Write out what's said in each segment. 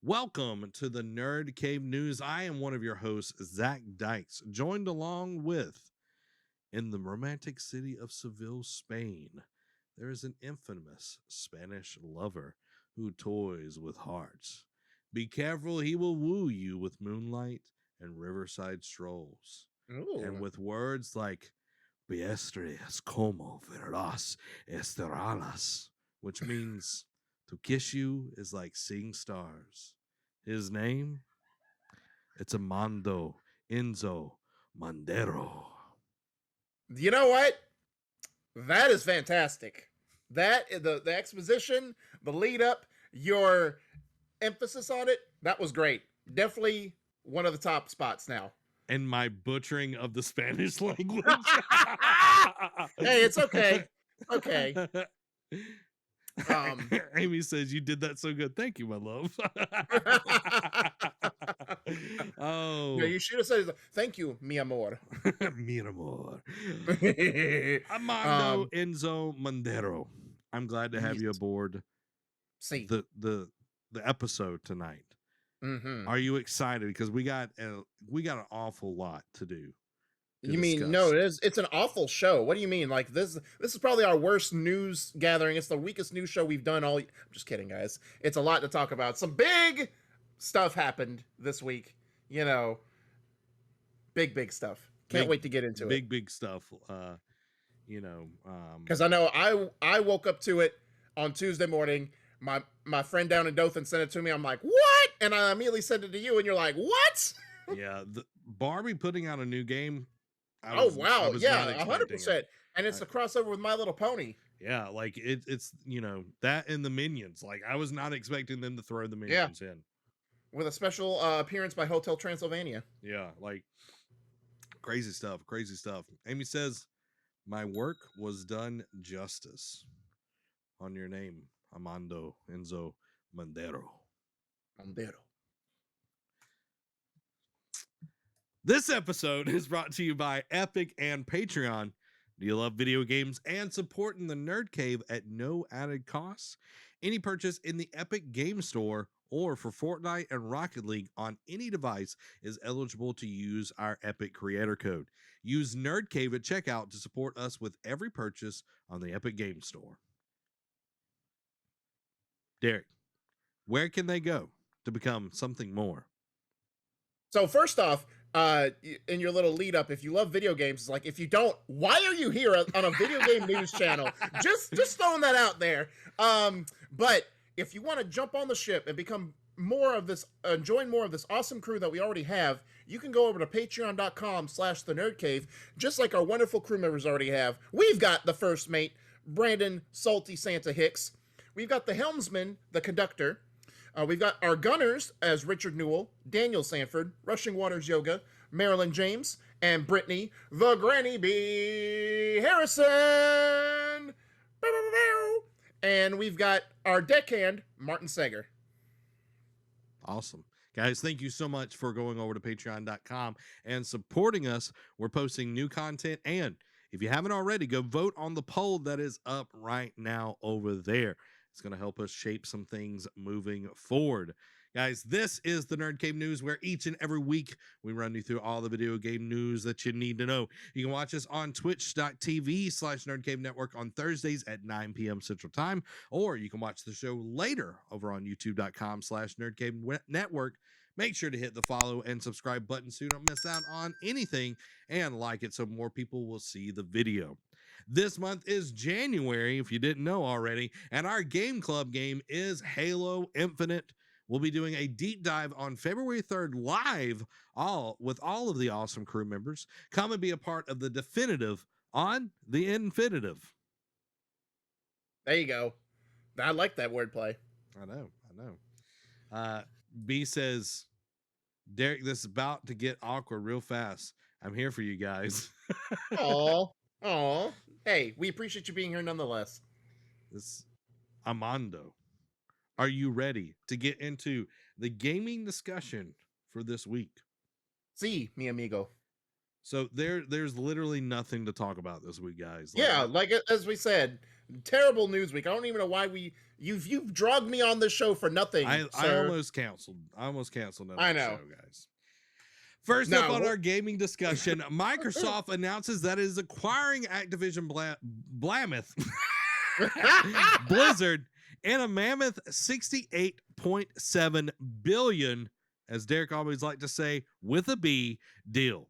Welcome to the Nerd Cave News. I am one of your hosts, Zach Dykes, joined along with, in the romantic city of Seville, Spain, there is an infamous Spanish lover who toys with hearts. Be careful, he will woo you with moonlight and riverside strolls. And Ooh. with words like, Biestre es como verás estrellas, which means to kiss you is like seeing stars. His name? It's Amando Enzo Mandero. You know what? That is fantastic. The exposition, the lead up, your emphasis on it, that was great. Definitely one of the top spots now. And my butchering of the Spanish language. Hey, it's okay. Okay. Amy says you did that so good. Thank you, my love. No, you should have said thank you, mi amor. Mi amor. Amando Enzo Mandero. I'm glad to have you aboard the episode tonight. Mm-hmm. Are you excited? Because we got an awful lot to do. You mean no? It's an awful show. What do you mean? Like this is probably our worst news gathering. It's the weakest news show we've done all. I'm just kidding, guys. It's a lot to talk about. Some big stuff happened this week. You know, big stuff. Can't wait to get into it. Big stuff. Because I know I woke up to it on Tuesday morning. My friend down in Dothan sent it to me. I'm like, what? And I immediately sent it to you, and you're like, what? Yeah, the Barbie putting out a new game. Oh wow, yeah, 100%. And it's a crossover with My Little Pony. Yeah, like it's that and the Minions. Like I was not expecting them to throw the Minions in. With a special appearance by Hotel Transylvania. Yeah, like crazy stuff. Amy says, my work was done justice on your name, Amando Enzo Mandero. This episode is brought to you by Epic and Patreon. Do you love video games and supporting the Nerd Cave at no added cost? Any purchase in the Epic Game Store or for Fortnite and Rocket League on any device is eligible to use our Epic Creator Code. Use Nerd Cave at checkout to support us with every purchase on the Epic Game Store. Derek, where can they go to become something more? So first off, in your little lead up, if you love video games, it's like, if you don't, why are you here on a video game news channel? Just throwing that out there. But if you want to jump on the ship and become more of this, join more of this awesome crew that we already have, you can go over to patreon.com/thenerdcave, just like our wonderful crew members already have. We've got the first mate, Brandon Salty Santa Hicks. We've got the helmsman, the conductor. We've got our gunners as Richard Newell, Daniel Sanford, Rushing Waters Yoga, Marilyn James, and Brittany, the Granny B. Harrison. And we've got our deckhand, Martin Sager. Awesome. Guys, thank you so much for going over to patreon.com and supporting us. We're posting new content. And if you haven't already, go vote on the poll that is up right now over there. It's going to help us shape some things moving forward. Guys, this is the Nerd Cave News, where each and every week we run you through all the video game news that you need to know. You can watch us on twitch.tv/Nerdcave Network on Thursdays at 9 p.m. Central Time, or you can watch the show later over on youtube.com/Nerdcave Network. Make sure to hit the follow and subscribe button so you don't miss out on anything, and like it so more people will see the video. This month is January, if you didn't know already, and our game club game is Halo Infinite. We'll be doing a deep dive on February 3rd live, with all of the awesome crew members. Come and be a part of the definitive on the infinitive. There you go. I like that wordplay. I know. B says, Derek, this is about to get awkward real fast. I'm here for you guys. Aw. Hey, we appreciate you being here nonetheless. This Amando. Are you ready to get into the gaming discussion for this week? Sí, mi amigo. So there's literally nothing to talk about this week, guys. Like as we said, terrible news week. I don't even know why you've drugged me on this show for nothing, I sir. almost canceled. I almost canceled I another know. show, guys. First up Now, on our gaming discussion, Microsoft announces that it is acquiring Activision Blameth Blizzard in a mammoth $68.7 billion, as Derek always like to say, with a B, deal.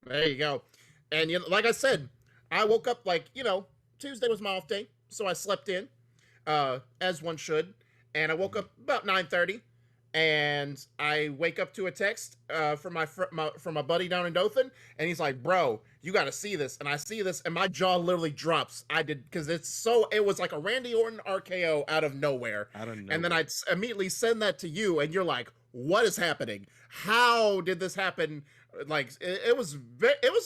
there you go. And like I said, I woke up Tuesday was my off day, so I slept in, as one should, and I woke up about 9:30. And I wake up to a text from my buddy down in Dothan, and he's like, "Bro, you got to see this." And I see this, and my jaw literally drops. I did, because it was like a Randy Orton RKO out of nowhere. And then I'd immediately send that to you, and you're like, "What is happening? How did this happen?" Like it was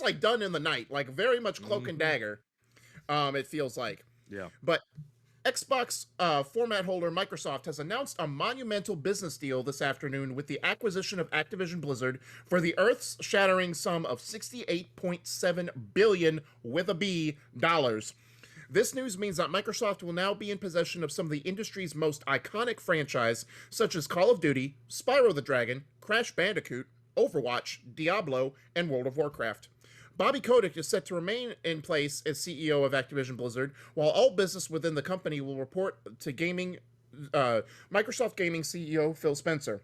like done in the night, like very much cloak and dagger. It feels like. Yeah. But Xbox format holder Microsoft has announced a monumental business deal this afternoon with the acquisition of Activision Blizzard for the earth-shattering sum of $68.7 billion with a B dollars. This news means that Microsoft will now be in possession of some of the industry's most iconic franchise, such as Call of Duty, Spyro the Dragon, Crash Bandicoot, Overwatch, Diablo, and World of Warcraft. Bobby Kotick is set to remain in place as CEO of Activision Blizzard, while all business within the company will report to Microsoft Gaming CEO Phil Spencer.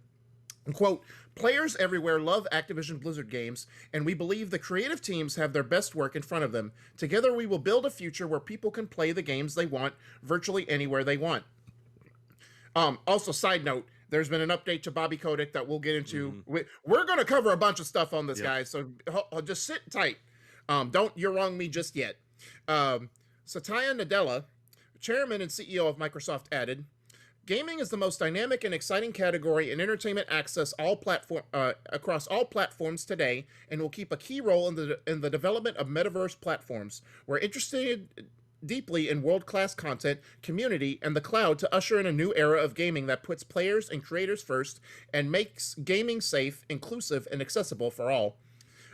Quote, "Players everywhere love Activision Blizzard games, and we believe the creative teams have their best work in front of them. Together we will build a future where people can play the games they want virtually anywhere they want." Also, side note, there's been an update to Bobby Kotick that we'll get into. We're going to cover a bunch of stuff on this, guys, so just sit tight. Don't you're wrong me just yet. Satya Nadella, chairman and CEO of Microsoft, added, "Gaming is the most dynamic and exciting category in entertainment access across all platforms today, and will keep a key role in the development of metaverse platforms. We're interested deeply in world-class content, community, and the cloud to usher in a new era of gaming that puts players and creators first and makes gaming safe, inclusive, and accessible for all."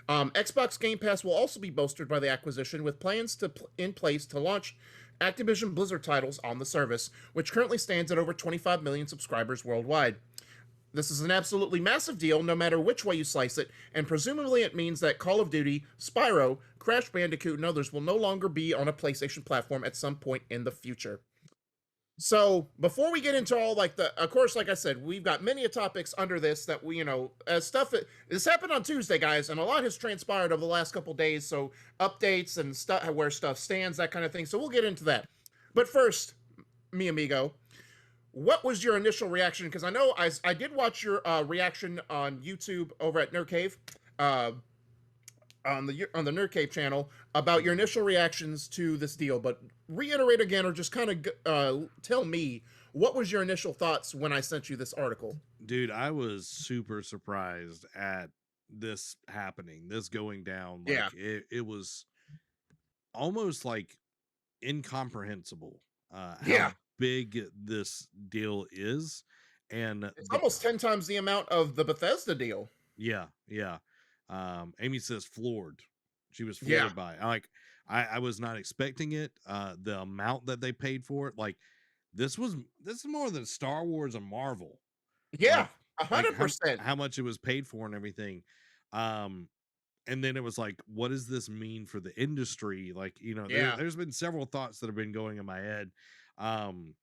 Xbox Game Pass will also be bolstered by the acquisition, with plans in place to launch Activision Blizzard titles on the service, which currently stands at over 25 million subscribers worldwide. This is an absolutely massive deal, no matter which way you slice it, and presumably it means that Call of Duty, Spyro, Crash Bandicoot, and others will no longer be on a PlayStation platform at some point in the future. So before we get into all of course, like I said, we've got many topics under this that we, this happened on Tuesday, guys, and a lot has transpired over the last couple days. So updates and stuff, where stuff stands, that kind of thing. So we'll get into that. But first, mi amigo, what was your initial reaction? Because I know I did watch your reaction on YouTube over at NERDCAVE, on the NERDCAVE channel, about your initial reactions to this deal. But reiterate again, or just kind of tell me, what was your initial thoughts when I sent you this article? Dude, I was super surprised at this happening, this going down. Like, Yeah. it was almost like incomprehensible Yeah. how big this deal is. And It's almost 10 times the amount of the Bethesda deal. yeah. Amy says floored. She was floored by it. I was not expecting it. The amount that they paid for it, like this is more than Star Wars and Marvel. Yeah, Like, 100%. how much it was paid for and everything. And then it was like, what does this mean for the industry? Like, there's been several thoughts that have been going in my head. And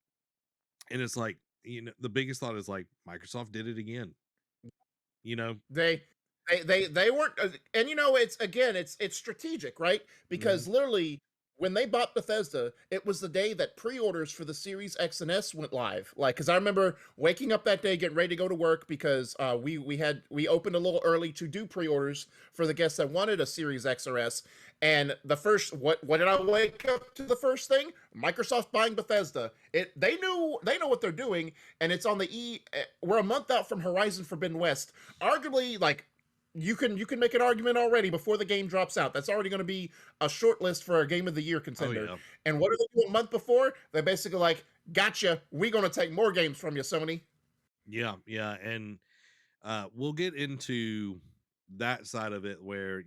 it's like, the biggest thought is like, Microsoft did it again. They weren't, and it's strategic, right? Because literally, when they bought Bethesda, it was the day that pre-orders for the Series X and S went live. Like, because I remember waking up that day, getting ready to go to work, because we opened a little early to do pre-orders for the guests that wanted a Series X or S. And the first, what did I wake up to? The first thing, Microsoft buying Bethesda. They know what they're doing, and it's on the we're a month out from Horizon Forbidden West. Arguably, like, you can make an argument already before the game drops out. That's already going to be a short list for a Game of the Year contender. Oh, yeah. And what do they do a month before? They're basically like, "Gotcha, we're going to take more games from you, Sony." Yeah, and we'll get into that side of it, where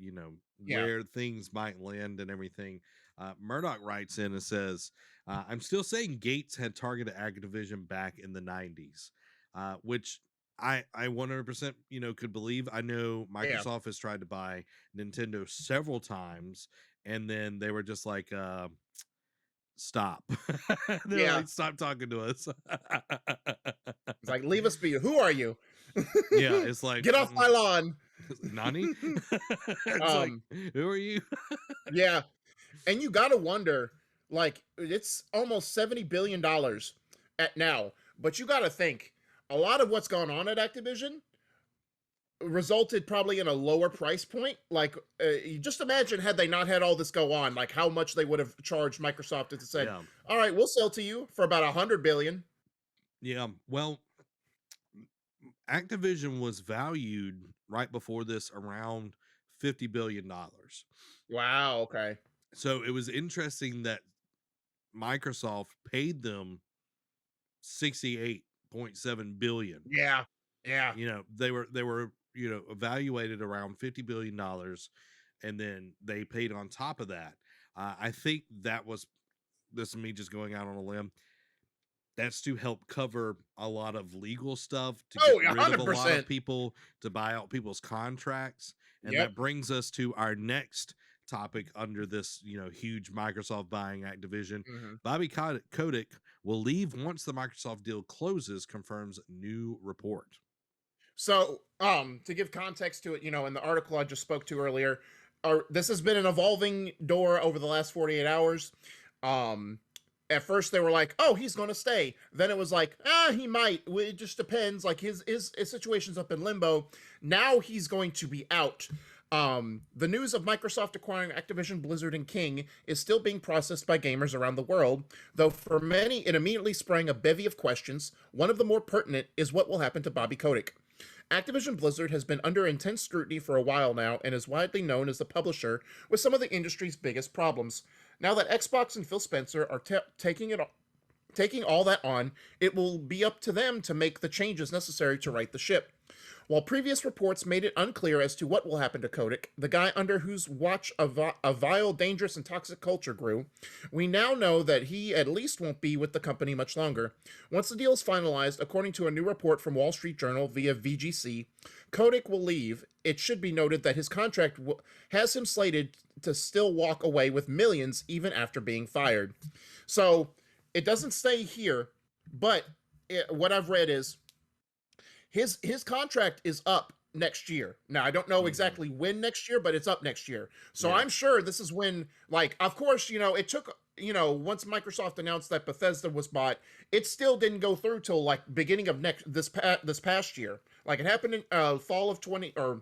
where things might land and everything. Murdoch writes in and says, I'm still saying Gates had targeted Activision back in the 90s, which I 100% could believe. I know Yeah. Microsoft has tried to buy Nintendo several times, and then they were just like, stop. They're Yeah. like, stop talking to us. It's like, leave us be. Who are you? Yeah, it's like, Get off my lawn. Nani? It's like, Um, who are you? yeah. And you gotta wonder, like, it's almost $70 billion at now. But you gotta think, a lot of what's gone on at Activision resulted probably in a lower price point. Like, you just imagine had they not had all this go on, like how much they would have charged Microsoft if they said, Yeah. "All right, we'll sell to you for about 100 billion." Yeah. Well, Activision was valued right before this around $50 billion. Wow. Okay. So it was interesting that Microsoft paid them 68.7 billion. Yeah. Yeah. They were evaluated around $50 billion, and then they paid on top of that. I think that was, this is me just going out on a limb, that's to help cover a lot of legal stuff, to get Oh, rid of a lot of 100%. people, to buy out people's contracts. And Yep. that brings us to our next topic under this, huge Microsoft buying Activision. Mhm. Bobby Kotick will leave once the Microsoft deal closes, confirms new report. So, to give context to it, in the article I just spoke to earlier, this has been an evolving door over the last 48 hours. Um, at first they were like, "Oh, he's going to stay." Then it was like, he might. It just depends. Like his situation's up in limbo. Now he's going to be out. The news of Microsoft acquiring Activision, Blizzard, and King is still being processed by gamers around the world, though for many it immediately sprang a bevy of questions. One of the more pertinent is what will happen to Bobby Kotick. Activision Blizzard has been under intense scrutiny for a while now and is widely known as the publisher with some of the industry's biggest problems. Now that Xbox and Phil Spencer are taking all that on, it will be up to them to make the changes necessary to right the ship. While previous reports made it unclear as to what will happen to Kotick, the guy under whose watch a vile, dangerous, and toxic culture grew, we now know that he at least won't be with the company much longer. Once the deal is finalized, according to a new report from Wall Street Journal via VGC, Kotick will leave. It should be noted that his contract has him slated to still walk away with millions even after being fired. So it doesn't stay here, but what I've read is his contract is up next year. Now I don't know exactly when next year, but it's up next year. So Yeah. I'm sure this is when, like, of course, it took, once Microsoft announced that Bethesda was bought, it still didn't go through till like beginning of this past year. Like it happened in fall of 20 or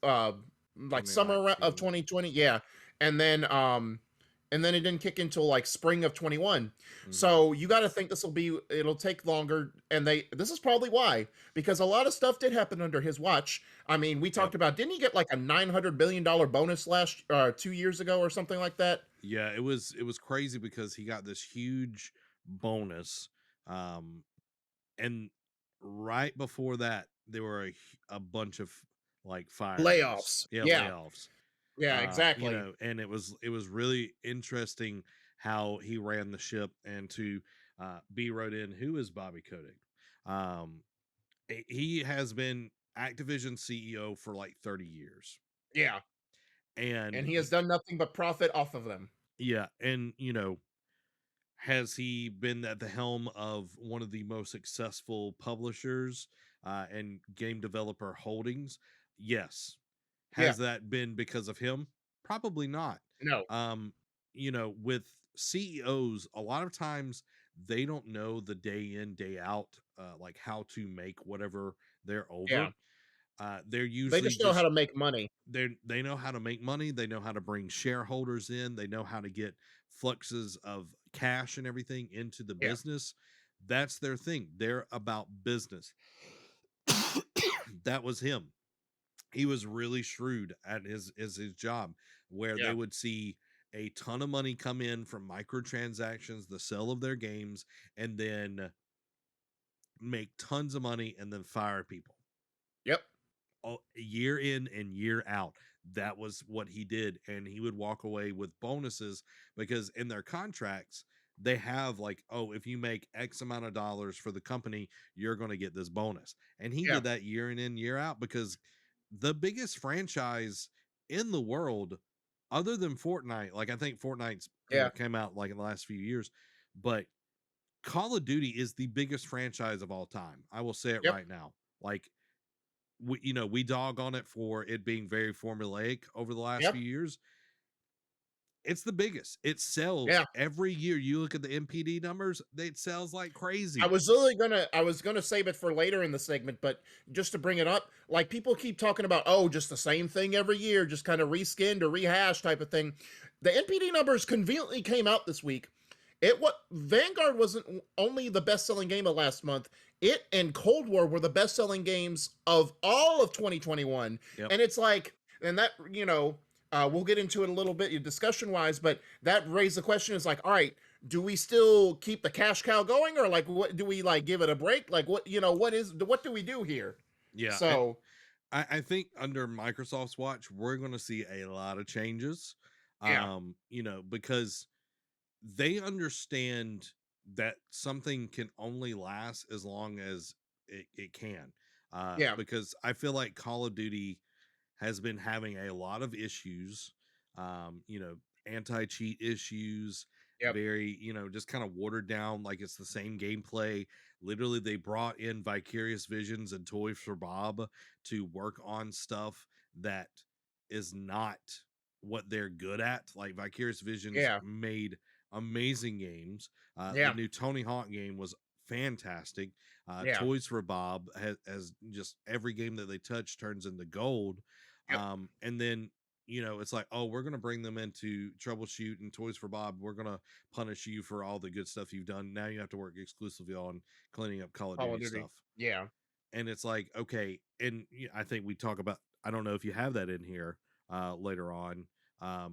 like summer of 2019. 2020, yeah. And then it didn't kick until like spring of 21. Mhm. So you got to think it'll take longer. And this is probably why, because a lot of stuff did happen under his watch. I mean, we talked about, didn't he get like a $900 billion bonus 2 years ago or something like that? Yeah, it was crazy because he got this huge bonus, and right before that there were a bunch of like firings. Layoffs. Yeah, Yeah. layoffs. Yeah, exactly. And it was really interesting how he ran the ship. And to B wrote in, who is Bobby Kotick? He has been Activision CEO for like 30 years. Yeah. And And he has done nothing but profit off of them. yeah, and has he been at the helm of one of the most successful publishers and game developer holdings? Yes. Yeah. Has that been because of him? Probably not. No. With CEOs, a lot of times they don't know the day in, day out, like how to make whatever they're over. Yeah. They're They usually just know how to make money. they know how to make money. They know how to bring shareholders in. They know how to get fluxes of cash and everything into the Yeah. business. That's their thing. They're about business. That was him. He was really shrewd at his job, where they Yeah. would see a ton of money come in from microtransactions, the sale of their games, and then make tons of money and then fire people Yep. year in and year out. that was what he did, and he would walk away with bonuses because in their contracts they have like, oh, if you make X amount of dollars for the company, you're going to get this bonus. And he Yeah. did that year in, year out, because the biggest franchise in the world, other than Fortnite, like I think Fortnite's, Yeah. came out like in the last few years, but Call of Duty is the biggest franchise of all time. I will say it Yep. right now. Like, we dog on it for it being very formulaic over the last Yep. few years. It's the biggest. It sells Yeah. every year. You look at the MPD numbers, it sells like I crazy. was literally gonna save it for later in the segment, but just to bring it up, like people keep talking about, oh, just the same thing every year, just kind of reskinned or rehashed type of thing. The NPD numbers conveniently came out this week. What Vanguard wasn't only the best-selling game of last month. It and Cold War were the best-selling games of all of 2021. Yep. And it's like, and that, we'll get into it a little bit discussion-wise, but that raised the question is like, all right, do we still keep the cash cow going, or like what do we like give it a break? Like what what do we do here? Yeah. So I think under Microsoft's watch, we're going to see a lot of changes. yeah, Because they understand that something can only last as long as it can. yeah, Because I feel like Call of Duty has been having a lot of issues, anti-cheat issues, yep, very, just kind of watered down, like it's the same gameplay. Literally, they brought in Vicarious Visions and Toys for Bob to work on stuff that is not what they're good at. Like Vicarious Visions yeah, made amazing games. The yeah, new Tony Hawk game was fantastic. yeah, Toys for Bob has just every game that they touch turns into gold. yep, And then it's like, oh, we're gonna bring them into Troubleshoot and Toys for Bob. We're gonna punish you for all the good stuff you've done. Now you have to work exclusively on cleaning up Call of Call of Duty Duty. stuff. Yeah, And it's like, okay, and I think we talk about. I don't know if you have that in here later on,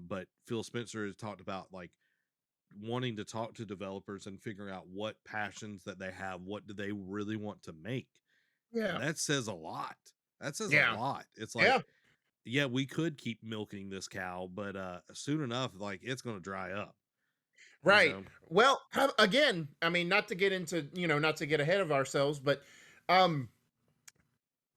but Phil Spencer has talked about like wanting to talk to developers and figuring out what passions that they have, what do they really want to make. And yeah, that says a lot. That says a yeah, lot. It's like, yeah. yeah, we could keep milking this cow, but soon enough, like it's going to dry up, you Right. know. Well, again, I mean, not to get into, not to get ahead of ourselves, but um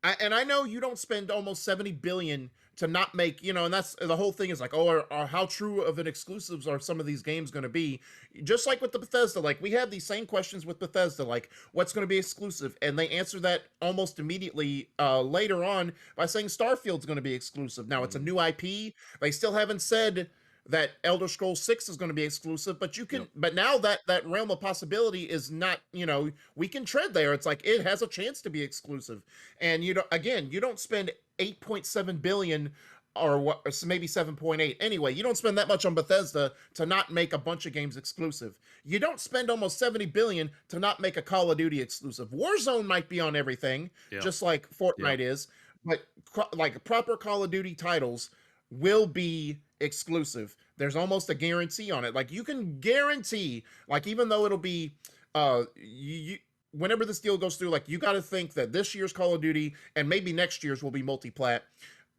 I know you don't spend almost 70 billion to not make, and that's the whole thing is like, oh, how true of an exclusives are some of these games going to be? Just like with the Bethesda, like we have these same questions with Bethesda, like what's going to be exclusive, and they answer that almost immediately later on by saying Starfield's going to be exclusive. Now it's a Mhm. new IP. They still haven't said that Elder Scrolls 6 is going to be exclusive, but Yep. but now that realm of possibility is not, we can tread there. It's like it has a chance to be exclusive. And you don't spend 8.7 billion or what, or maybe 7.8. Anyway, you don't spend that much on Bethesda to not make a bunch of games exclusive. You don't spend almost 70 billion to not make a Call of Duty exclusive. Warzone might be on everything, Yep. just like Yep. Fortnite is, but like proper Call of Duty titles will be exclusive. There's almost a guarantee on it. Like you can guarantee, like even though it'll be whenever this deal goes through, like you got to think that this year's Call of Duty and maybe next year's will be multi-plat.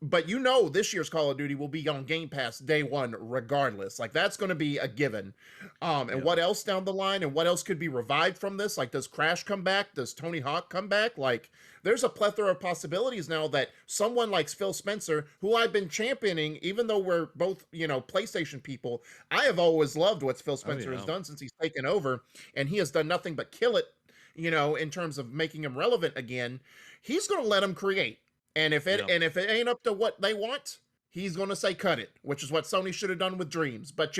But this year's Call of Duty will be on Game Pass day one, regardless. Like that's going to be a given. And Yep. what else down the line, and what else could be revived from this? Like, does Crash come back? Does Tony Hawk come back? Like, there's a plethora of possibilities now that someone like Phil Spencer, who I've been championing, even though we're both, PlayStation people, I have always loved what Phil Oh Spencer has yeah. done since he's taken over, and he has done nothing but kill it, in terms of making him relevant again. He's going to let him create. Yep. And if it ain't up to what they want, he's going to say cut it, which is what Sony should have done with Dreams. But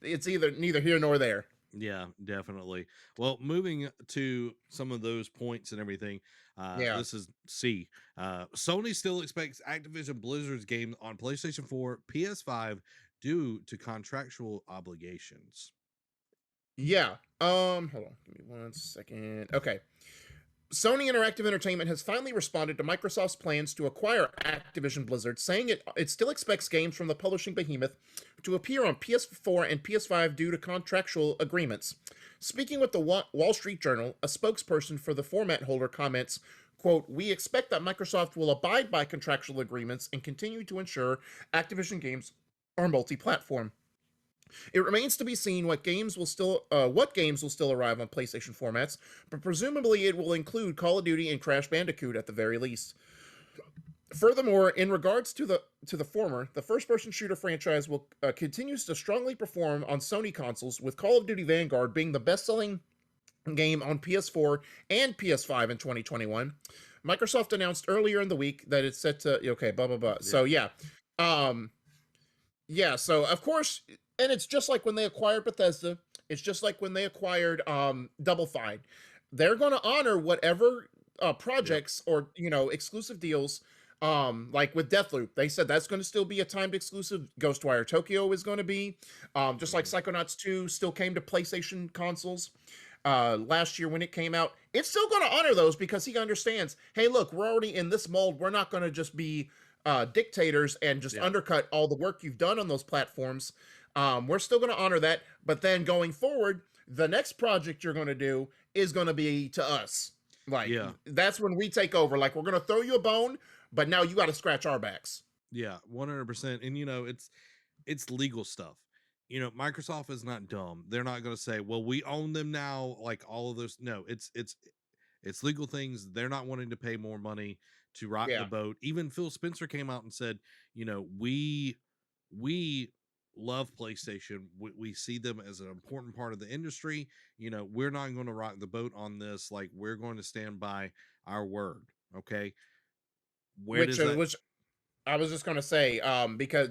it's either neither here nor there. Yeah, definitely. Well, moving to some of those points and everything, Yeah. this is C. Sony still expects Activision Blizzard's game on PlayStation 4, PS5 due to contractual obligations. Yeah. Hold on. Give me 1 second. Okay. Sony Interactive Entertainment has finally responded to Microsoft's plans to acquire Activision Blizzard, saying it still expects games from the publishing behemoth to appear on PS4 and PS5 due to contractual agreements. Speaking with the Wall Street Journal, a spokesperson for the format holder comments, quote, "We expect that Microsoft will abide by contractual agreements and continue to ensure Activision games are multi-platform. It remains to be seen what games will still arrive on PlayStation formats, but presumably it will include Call of Duty and Crash Bandicoot at the very least. Furthermore, in regards to the former, the first-person shooter franchise will continues to strongly perform on Sony consoles, with Call of Duty Vanguard being the best-selling game on PS4 and PS5 in 2021. Microsoft announced earlier in the week that it's set to blah blah blah. Yeah. So so of course, and it's just like when they acquired Bethesda. It's just like when they acquired Double Fine. They're going to honor whatever projects or exclusive deals. Like with Deathloop, they said that's going to still be a timed exclusive. Ghostwire Tokyo is going to be, just like Psychonauts 2 still came to PlayStation consoles last year when it came out. It's still going to honor those because he understands, hey, look, we're already in this mold. We're not going to just be dictators and just undercut all the work you've done on those platforms. We're still going to honor that. But then going forward, the next project you're going to do is going to be to us. Like, that's when we take over. Like, we're going to throw you a bone, but now you got to scratch our backs. Yeah, 100%. And, it's legal stuff. Microsoft is not dumb. They're not going to say, well, we own them now, like all of those. No, it's legal things. They're not wanting to pay more money to rock the boat. Even Phil Spencer came out and said, we love PlayStation. We see them as an important part of the industry. We're not going to rock the boat on this. Like, we're going to stand by our word. Okay. Which I was just going to say, because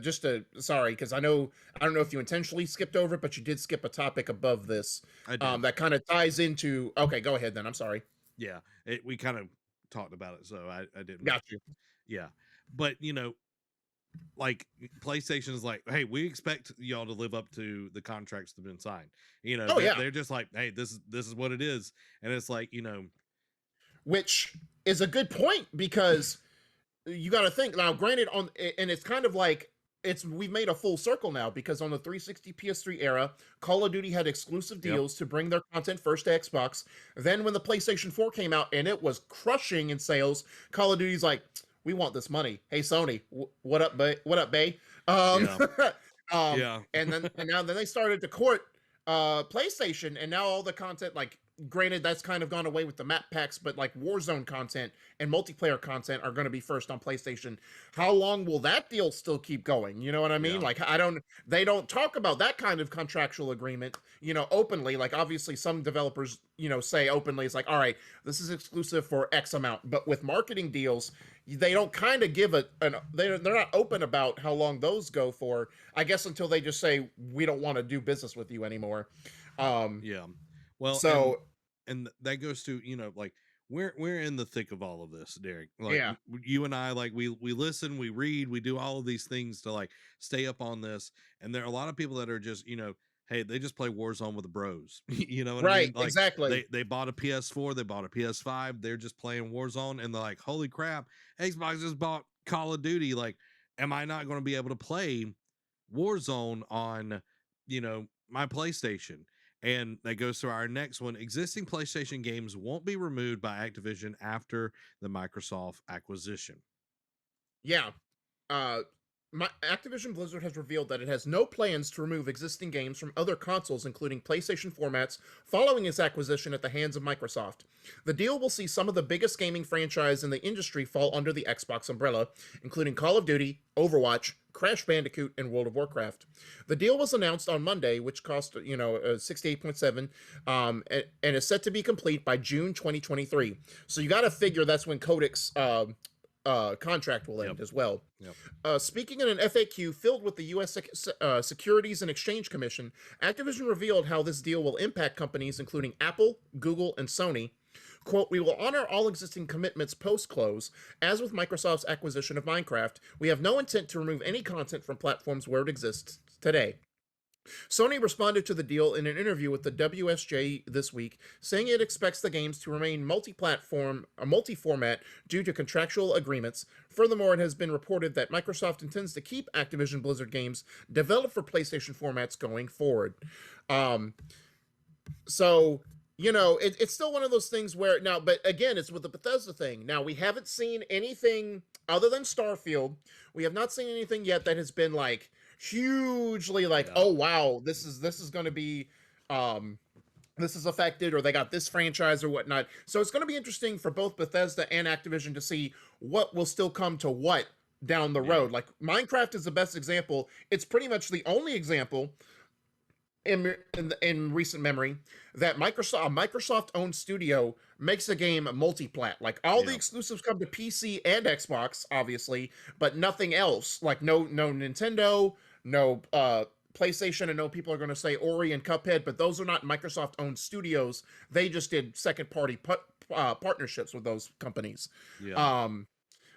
I don't know if you intentionally skipped over it, but you did skip a topic above this. That kind of ties into, okay, go ahead then. I'm sorry. Yeah. We kind of talked about it. So I didn't. Got you. Yeah. But, like PlayStation is like, hey, we expect y'all to live up to the contracts that have been signed. They're just like, hey, this is what it is. And it's like, which is a good point, because you got to think now, granted, and it's kind of like we've made a full circle now, because on the 360 PS3 era, Call of Duty had exclusive deals to bring their content first to Xbox. Then when the PlayStation 4 came out and it was crushing in sales, Call of Duty's like, we want this money. Hey, Sony, what up, bae? What up, bae? And now they started to court PlayStation, and now all the content, like, granted, that's kind of gone away with the map packs, but like Warzone content and multiplayer content are going to be first on PlayStation. How long will that deal still keep going? You know what I mean? Like, they don't talk about that kind of contractual agreement, openly. Like, obviously some developers, say openly, it's like, all right, this is exclusive for X amount. But with marketing deals, they don't kind of give they're not open about how long those go for, I guess, until they just say, we don't want to do business with you anymore. Well, so, and that goes to, like, we're in the thick of all of this, Derek. Like, you and I, like, we listen, we read, we do all of these things to, like, stay up on this. And there are a lot of people that are just, hey, they just play Warzone with the bros. You know what I mean? Like, exactly. They bought a PS4, they bought a PS5, they're just playing Warzone, and they're like, holy crap, Xbox just bought Call of Duty. Like, am I not going to be able to play Warzone on, my PlayStation? And that goes to our next one. Existing PlayStation games won't be removed by Activision after the Microsoft acquisition. Yeah. Activision Blizzard has revealed that it has no plans to remove existing games from other consoles, including PlayStation formats, following its acquisition at the hands of Microsoft. The deal will see some of the biggest gaming franchises in the industry fall under the Xbox umbrella, including Call of Duty, Overwatch, Crash Bandicoot, and World of Warcraft. The deal was announced on Monday, which cost, $68.7, and is set to be complete by June 2023. So you got to figure that's when Codex's contract will end as well. Speaking in an FAQ filled with the U.S. Securities and Exchange Commission, Activision revealed how this deal will impact companies including Apple, Google, and Sony. Quote, we will honor all existing commitments post-close. As with Microsoft's acquisition of Minecraft, we have no intent to remove any content from platforms where it exists today. Sony responded to the deal in an interview with the WSJ this week, saying it expects the games to remain multi-format due to contractual agreements. Furthermore, it has been reported that Microsoft intends to keep Activision Blizzard games developed for PlayStation formats going forward. So, it's still one of those things where now, but again, it's with the Bethesda thing. Now, we haven't seen anything other than Starfield. We have not seen anything yet that has been like hugely like, Yeah. oh wow, this is going to be um this is affected, or they got this franchise or whatnot. So it's going to be interesting for both Bethesda and Activision to see what will still come to what down the Yeah. road. Like Minecraft is the best example. It's pretty much the only example in recent memory that Microsoft owned studio makes a game multi-plat. Like all the Yeah. exclusives come to PC and Xbox, obviously, but nothing else. Like no Nintendo, no PlayStation. And no people are going to say Ori and Cuphead, but those are not Microsoft owned studios. They just did second party partnerships with those companies. Yeah.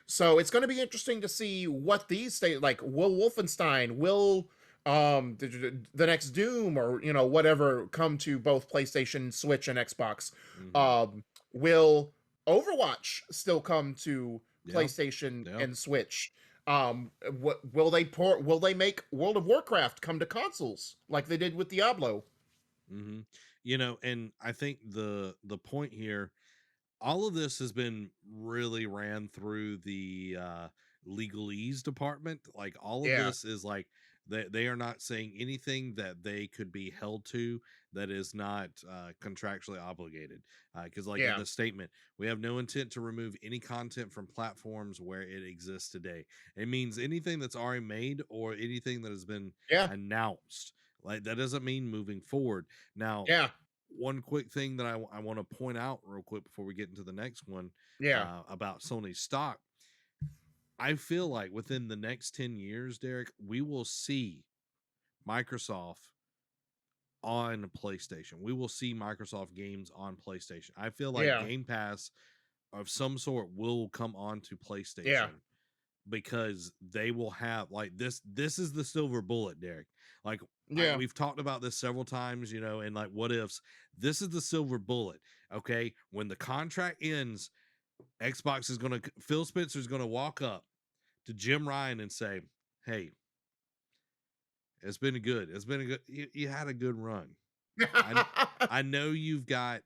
So it's going to be interesting to see what these stay like. Will Wolfenstein, will the next Doom, or whatever, come to both PlayStation, Switch, and Xbox? Mhm. Will Overwatch still come to Yeah. PlayStation Yeah. and Switch? What will they will they make World of Warcraft come to consoles like they did with Diablo? hmm and I think the point here, all of this has been really ran through the legalese department. Like all of Yeah, this is like they are not saying anything that they could be held to that is not contractually obligated. Because like in yeah, the statement, we have no intent to remove any content from platforms where it exists today. It means anything that's already made or anything that has been yeah, announced. Like that doesn't mean moving forward. Now, yeah, one quick thing that I want to point out real quick before we get into the next one yeah, about Sony's stock. I feel like within the next 10 years, Derek, we will see Microsoft on PlayStation. We will see Microsoft games on PlayStation. I feel like yeah, Game Pass of some sort will come on to yeah, PlayStation because they will have like this is the silver bullet, Derek. Like yeah. we've talked about this several times, and like what ifs. This is the silver bullet. Okay, when the contract ends, Xbox is going to Phil Spencer is going to walk up to Jim Ryan and say, "Hey, it's been good. It's been a good. You had a good run. I I know you've got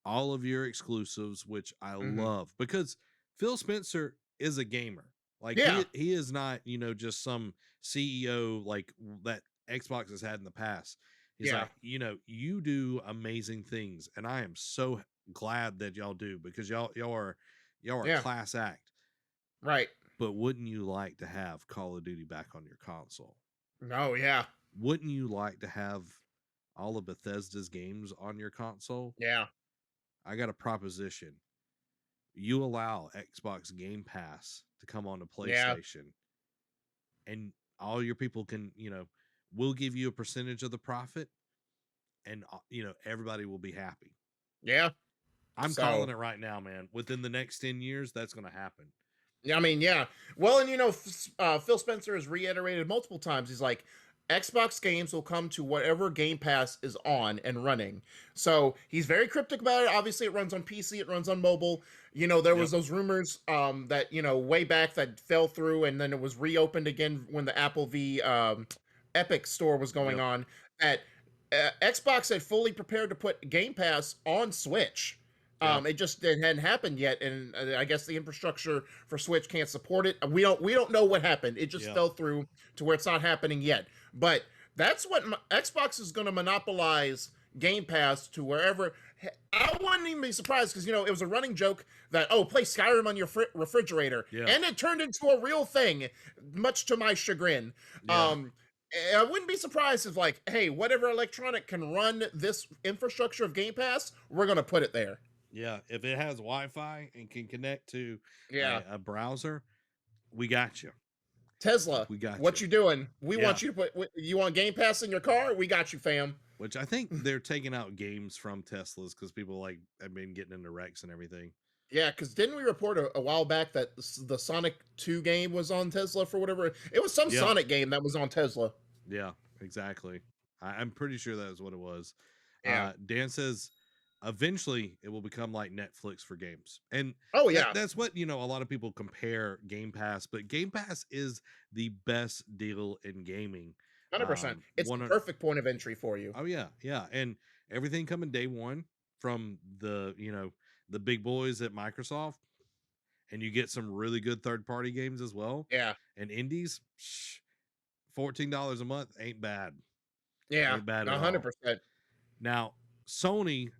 all of your exclusives, which I hmm love because Phil Spencer is a gamer. Like Yeah, he is not, just some CEO like that Xbox has had in the past. He's yeah, like, you do amazing things, and I am so glad that y'all do because y'all are a yeah. class act. Right. But wouldn't you like to have Call of Duty back on your console? No, yeah, Wouldn't you like to have all of Bethesda's games on your console? yeah, I got a proposition. You allow Xbox Game Pass to come on to yeah, PlayStation, and all your people can, we'll give you a percentage of the profit, and everybody will be happy. yeah. I'm calling So, it right now, man. Within the next 10 years, that's going to happen. yeah, I mean, yeah. Well, and Phil Spencer has reiterated multiple times. He's like, Xbox games will come to whatever Game Pass is on and running. So he's very cryptic about it. Obviously, it runs on PC, it runs on mobile. There Yep. was those rumors that way back that fell through, and then it was reopened again when the Apple v Epic store was going Yep. on. That Xbox had fully prepared to put Game Pass on Switch. Yeah. It just hadn't happened yet, and I guess the infrastructure for Switch can't support it. We don't know what happened. It just Yeah. fell through to where it's not happening yet. But that's what Xbox is going to monopolize Game Pass to wherever. I wouldn't even be surprised because it was a running joke that play Skyrim on your refrigerator, Yeah. and it turned into a real thing, much to my chagrin. Yeah. I wouldn't be surprised if like, hey, whatever electronic can run this infrastructure of Game Pass, we're going to put it there. Yeah. If it has Wi-Fi and can connect to Yeah. a browser, we got you. Tesla, We got what you. you doing? We Yeah. want you to put. You want Game Pass in your car? We got you, fam. Which I think they're taking out games from Teslas because people like have been getting into wrecks and everything. Yeah, because didn't we report a while back that the Sonic 2 game was on Tesla for whatever? It was some Yeah. Sonic game that was on Tesla. Yeah, exactly. I'm pretty sure that is what it was. Yeah. Dan says eventually it will become like Netflix for games. And Oh yeah, that's what, a lot of people compare Game Pass, but Game Pass is the best deal in gaming. 100%. It's the One, perfect point of entry for you. oh yeah, yeah. And everything coming day one from the big boys at Microsoft, and you get some really good third-party games as well. Yeah. And indies, $14 a month ain't bad. Yeah. Ain't bad at all. 100%. Now, Sony's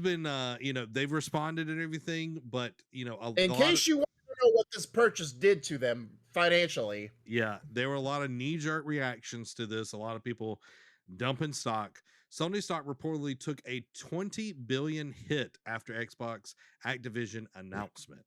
been they've responded and everything, but In case you want to know what this purchase did to them financially. Yeah, there were a lot of knee-jerk reactions to this. A lot of people dumping stock. Sony stock reportedly took a $20 billion hit after Xbox Activision announcement.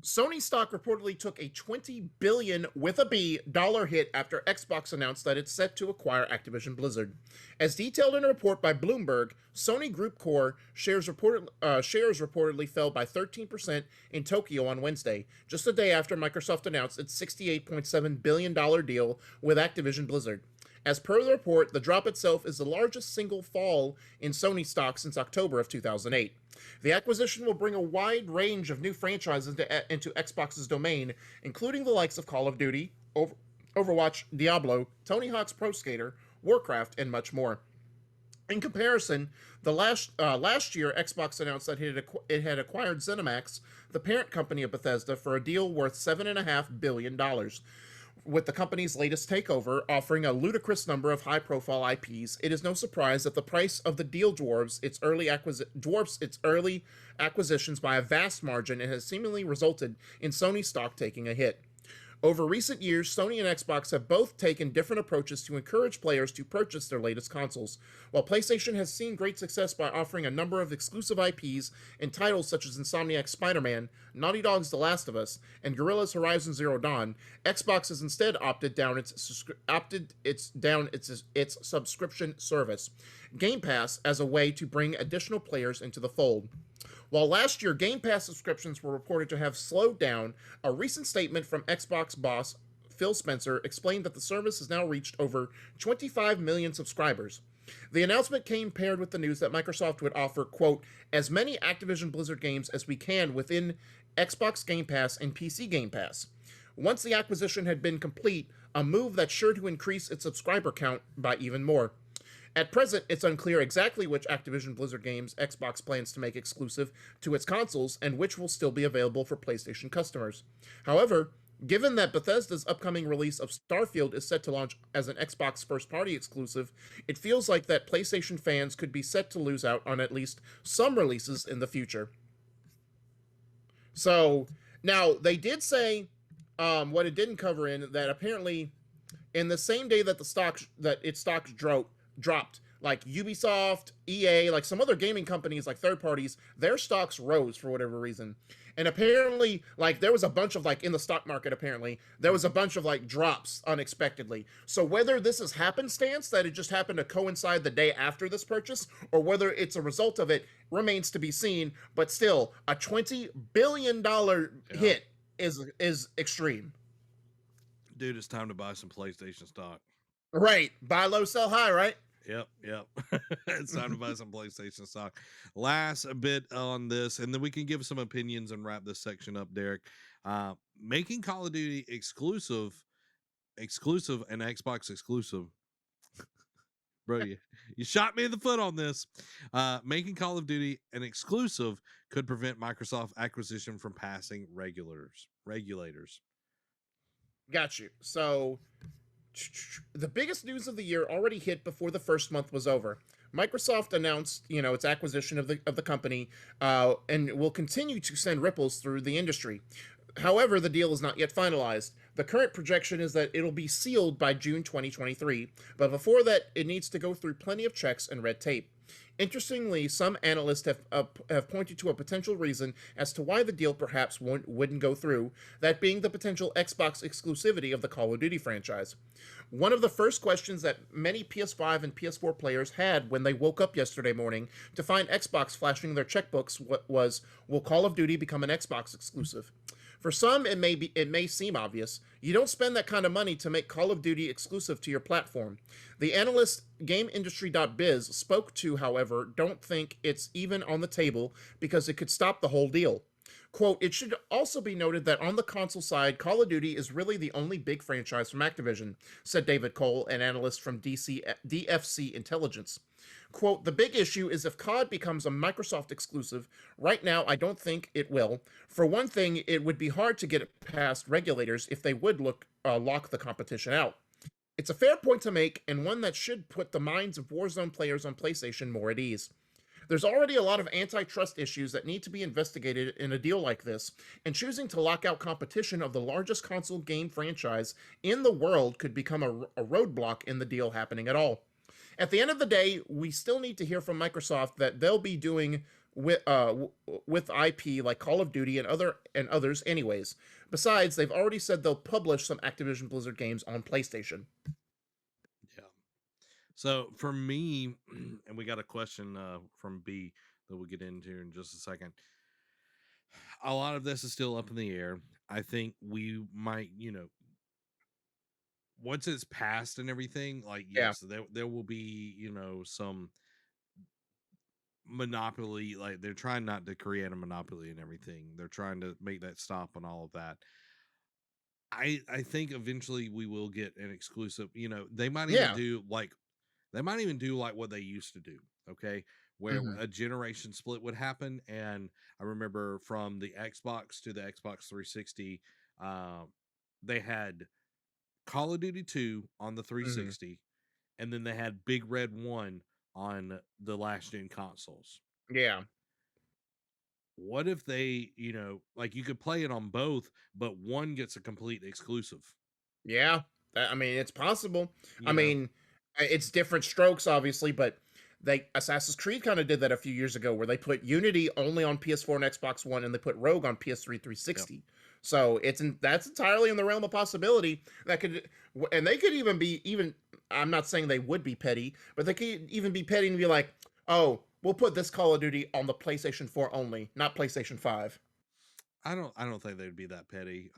Sony stock reportedly took a $20 billion with a B dollar hit after Xbox announced that it's set to acquire Activision Blizzard. As detailed in a report by Bloomberg, Sony Group Core shares reportedly fell by 13% in Tokyo on Wednesday, just a day after Microsoft announced its $68.7 billion deal with Activision Blizzard. As per the report, the drop itself is the largest single fall in Sony stock since October of 2008. The acquisition will bring a wide range of new franchises into Xbox's domain, including the likes of Call of Duty, Overwatch, Diablo, Tony Hawk's Pro Skater, Warcraft, and much more. In comparison, last year, Xbox announced that it had acquired ZeniMax, the parent company of Bethesda, for a deal worth $7.5 billion. With the company's latest takeover offering a ludicrous number of high-profile IPs, it is no surprise that the price of the deal dwarfs its early acquisitions by a vast margin and has seemingly resulted in Sony stock taking a hit. Over recent years, Sony and Xbox have both taken different approaches to encourage players to purchase their latest consoles. While PlayStation has seen great success by offering a number of exclusive IPs and titles such as Insomniac's Spider-Man, Naughty Dog's The Last of Us, and Guerrilla's Horizon Zero Dawn, Xbox has instead opted down its subscription service, Game Pass, as a way to bring additional players into the fold. While last year Game Pass subscriptions were reported to have slowed down, a recent statement from Xbox boss Phil Spencer explained that the service has now reached over 25 million subscribers. The announcement came paired with the news that Microsoft would offer, quote, as many Activision Blizzard games as we can within Xbox Game Pass and PC Game Pass. Once the acquisition had been complete, a move that's sure to increase its subscriber count by even more. At present, it's unclear exactly which Activision Blizzard games Xbox plans to make exclusive to its consoles and which will still be available for PlayStation customers. However, given that Bethesda's upcoming release of Starfield is set to launch as an Xbox first-party exclusive, it feels like that PlayStation fans could be set to lose out on at least some releases in the future. So, now, they did say, what it didn't cover in, that apparently, in the same day that its stocks dropped, like Ubisoft, EA, like some other gaming companies, like third parties, their stocks rose for whatever reason. And apparently, like, there was a bunch of, like, in the stock market, apparently, there was a bunch of, like, drops unexpectedly. So whether this is happenstance, that it just happened to coincide the day after this purchase, or whether it's a result of it, remains to be seen. But still, a $20 billion hit is extreme. Dude, it's time to buy some PlayStation stock. Right. Buy low, sell high, right? Yep. It's time to buy some PlayStation stock. Last bit on this, and then we can give some opinions and wrap this section up, Derek. Making Call of Duty exclusive and Xbox exclusive. Bro, you shot me in the foot on this. Making Call of Duty an exclusive could prevent Microsoft acquisition from passing regulators. Got you. So the biggest news of the year already hit before the first month was over. Microsoft announced, its acquisition of the company, and will continue to send ripples through the industry. However, the deal is not yet finalized. The current projection is that it'll be sealed by June 2023, but before that, it needs to go through plenty of checks and red tape. Interestingly, some analysts have pointed to a potential reason as to why the deal perhaps wouldn't go through, that being the potential Xbox exclusivity of the Call of Duty franchise. One of the first questions that many PS5 and PS4 players had when they woke up yesterday morning to find Xbox flashing their checkbooks was, will Call of Duty become an Xbox exclusive? For some, it may seem obvious. You don't spend that kind of money to make Call of Duty exclusive to your platform. The analyst GameIndustry.biz spoke to, however, don't think it's even on the table because it could stop the whole deal. Quote, it should also be noted that on the console side, Call of Duty is really the only big franchise from Activision, said David Cole, an analyst from DFC Intelligence. Quote, the big issue is if COD becomes a Microsoft exclusive. Right now, I don't think it will. For one thing, it would be hard to get it past regulators if they would lock the competition out. It's a fair point to make, and one that should put the minds of Warzone players on PlayStation more at ease. There's already a lot of antitrust issues that need to be investigated in a deal like this, and choosing to lock out competition of the largest console game franchise in the world could become a roadblock in the deal happening at all. At the end of the day, we still need to hear from Microsoft that they'll be doing with IP like Call of Duty and others anyways. Besides, they've already said they'll publish some Activision Blizzard games on PlayStation. Yeah. So for me, and we got a question from B that we'll get into in just a second. A lot of this is still up in the air. I think we might, once it's passed and everything, like, Yeah. yes, there will be, some monopoly. Like, they're trying not to create a monopoly and everything. They're trying to make that stop and all of that. I think eventually we will get an exclusive. They might even Yeah. do like what they used to do. Okay, where Mhm. a generation split would happen. And I remember from the Xbox to the Xbox 360, they had Call of Duty 2 on the Mhm. 360, and then they had Big Red 1 on the last gen consoles. Yeah. What if they, like, you could play it on both, but one gets a complete exclusive? Yeah. I mean, it's possible. I You know, mean, it's different strokes, obviously, but Assassin's Creed kind of did that a few years ago, where they put Unity only on PS4 and Xbox One, and they put Rogue on PS3 yep. 360. So that's entirely in the realm of possibility. That could, and they could even be even. I'm not saying they would be petty, but they could even be petty and be like, "Oh, we'll put this Call of Duty on the PlayStation 4 only, not PlayStation 5." I don't think they'd be that petty.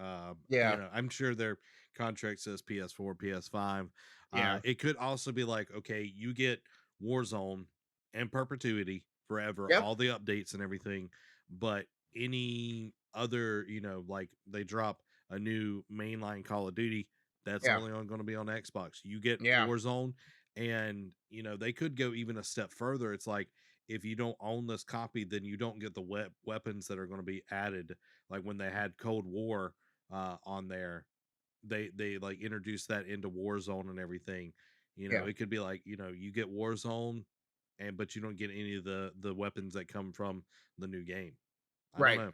Yeah. I'm sure their contract says PS4, PS5. Yeah. It could also be like, okay, you get Warzone and perpetuity forever, Yep. all the updates and everything, but any other, like, they drop a new mainline Call of Duty, that's Yeah. only going to be on Xbox. You get Yeah. Warzone, and they could go even a step further. It's like, if you don't own this copy, then you don't get the weapons that are going to be added. Like when they had Cold War on there, they like introduced that into Warzone and everything. Yeah. It could be like, you get Warzone, but you don't get any of the weapons that come from the new game. I don't Right. know.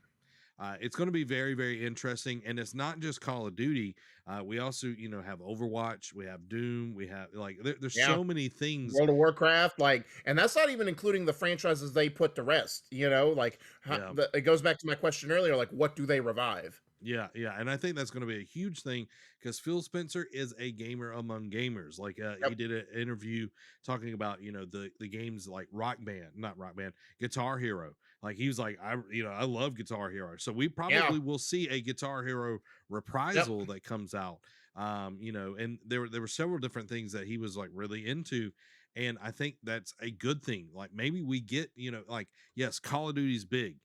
It's going to be very, very interesting, and it's not just Call of Duty. We also, have Overwatch, we have Doom, we have, like, there's Yeah. so many things. World of Warcraft, like, and that's not even including the franchises they put to rest. Like, Yeah, it goes back to my question earlier, like, what do they revive? yeah, and I think that's going to be a huge thing because Phil Spencer is a gamer among gamers. Like, he Yep. did an interview talking about, the games like not Rock Band, Guitar Hero. Like, he was like, I love Guitar Hero, so we Yeah. probably will see a Guitar Hero Yep. reprisal that comes out. And there were several different things that he was like really into. And I think that's a good thing. Like, maybe we get, like, yes, Call of Duty's big,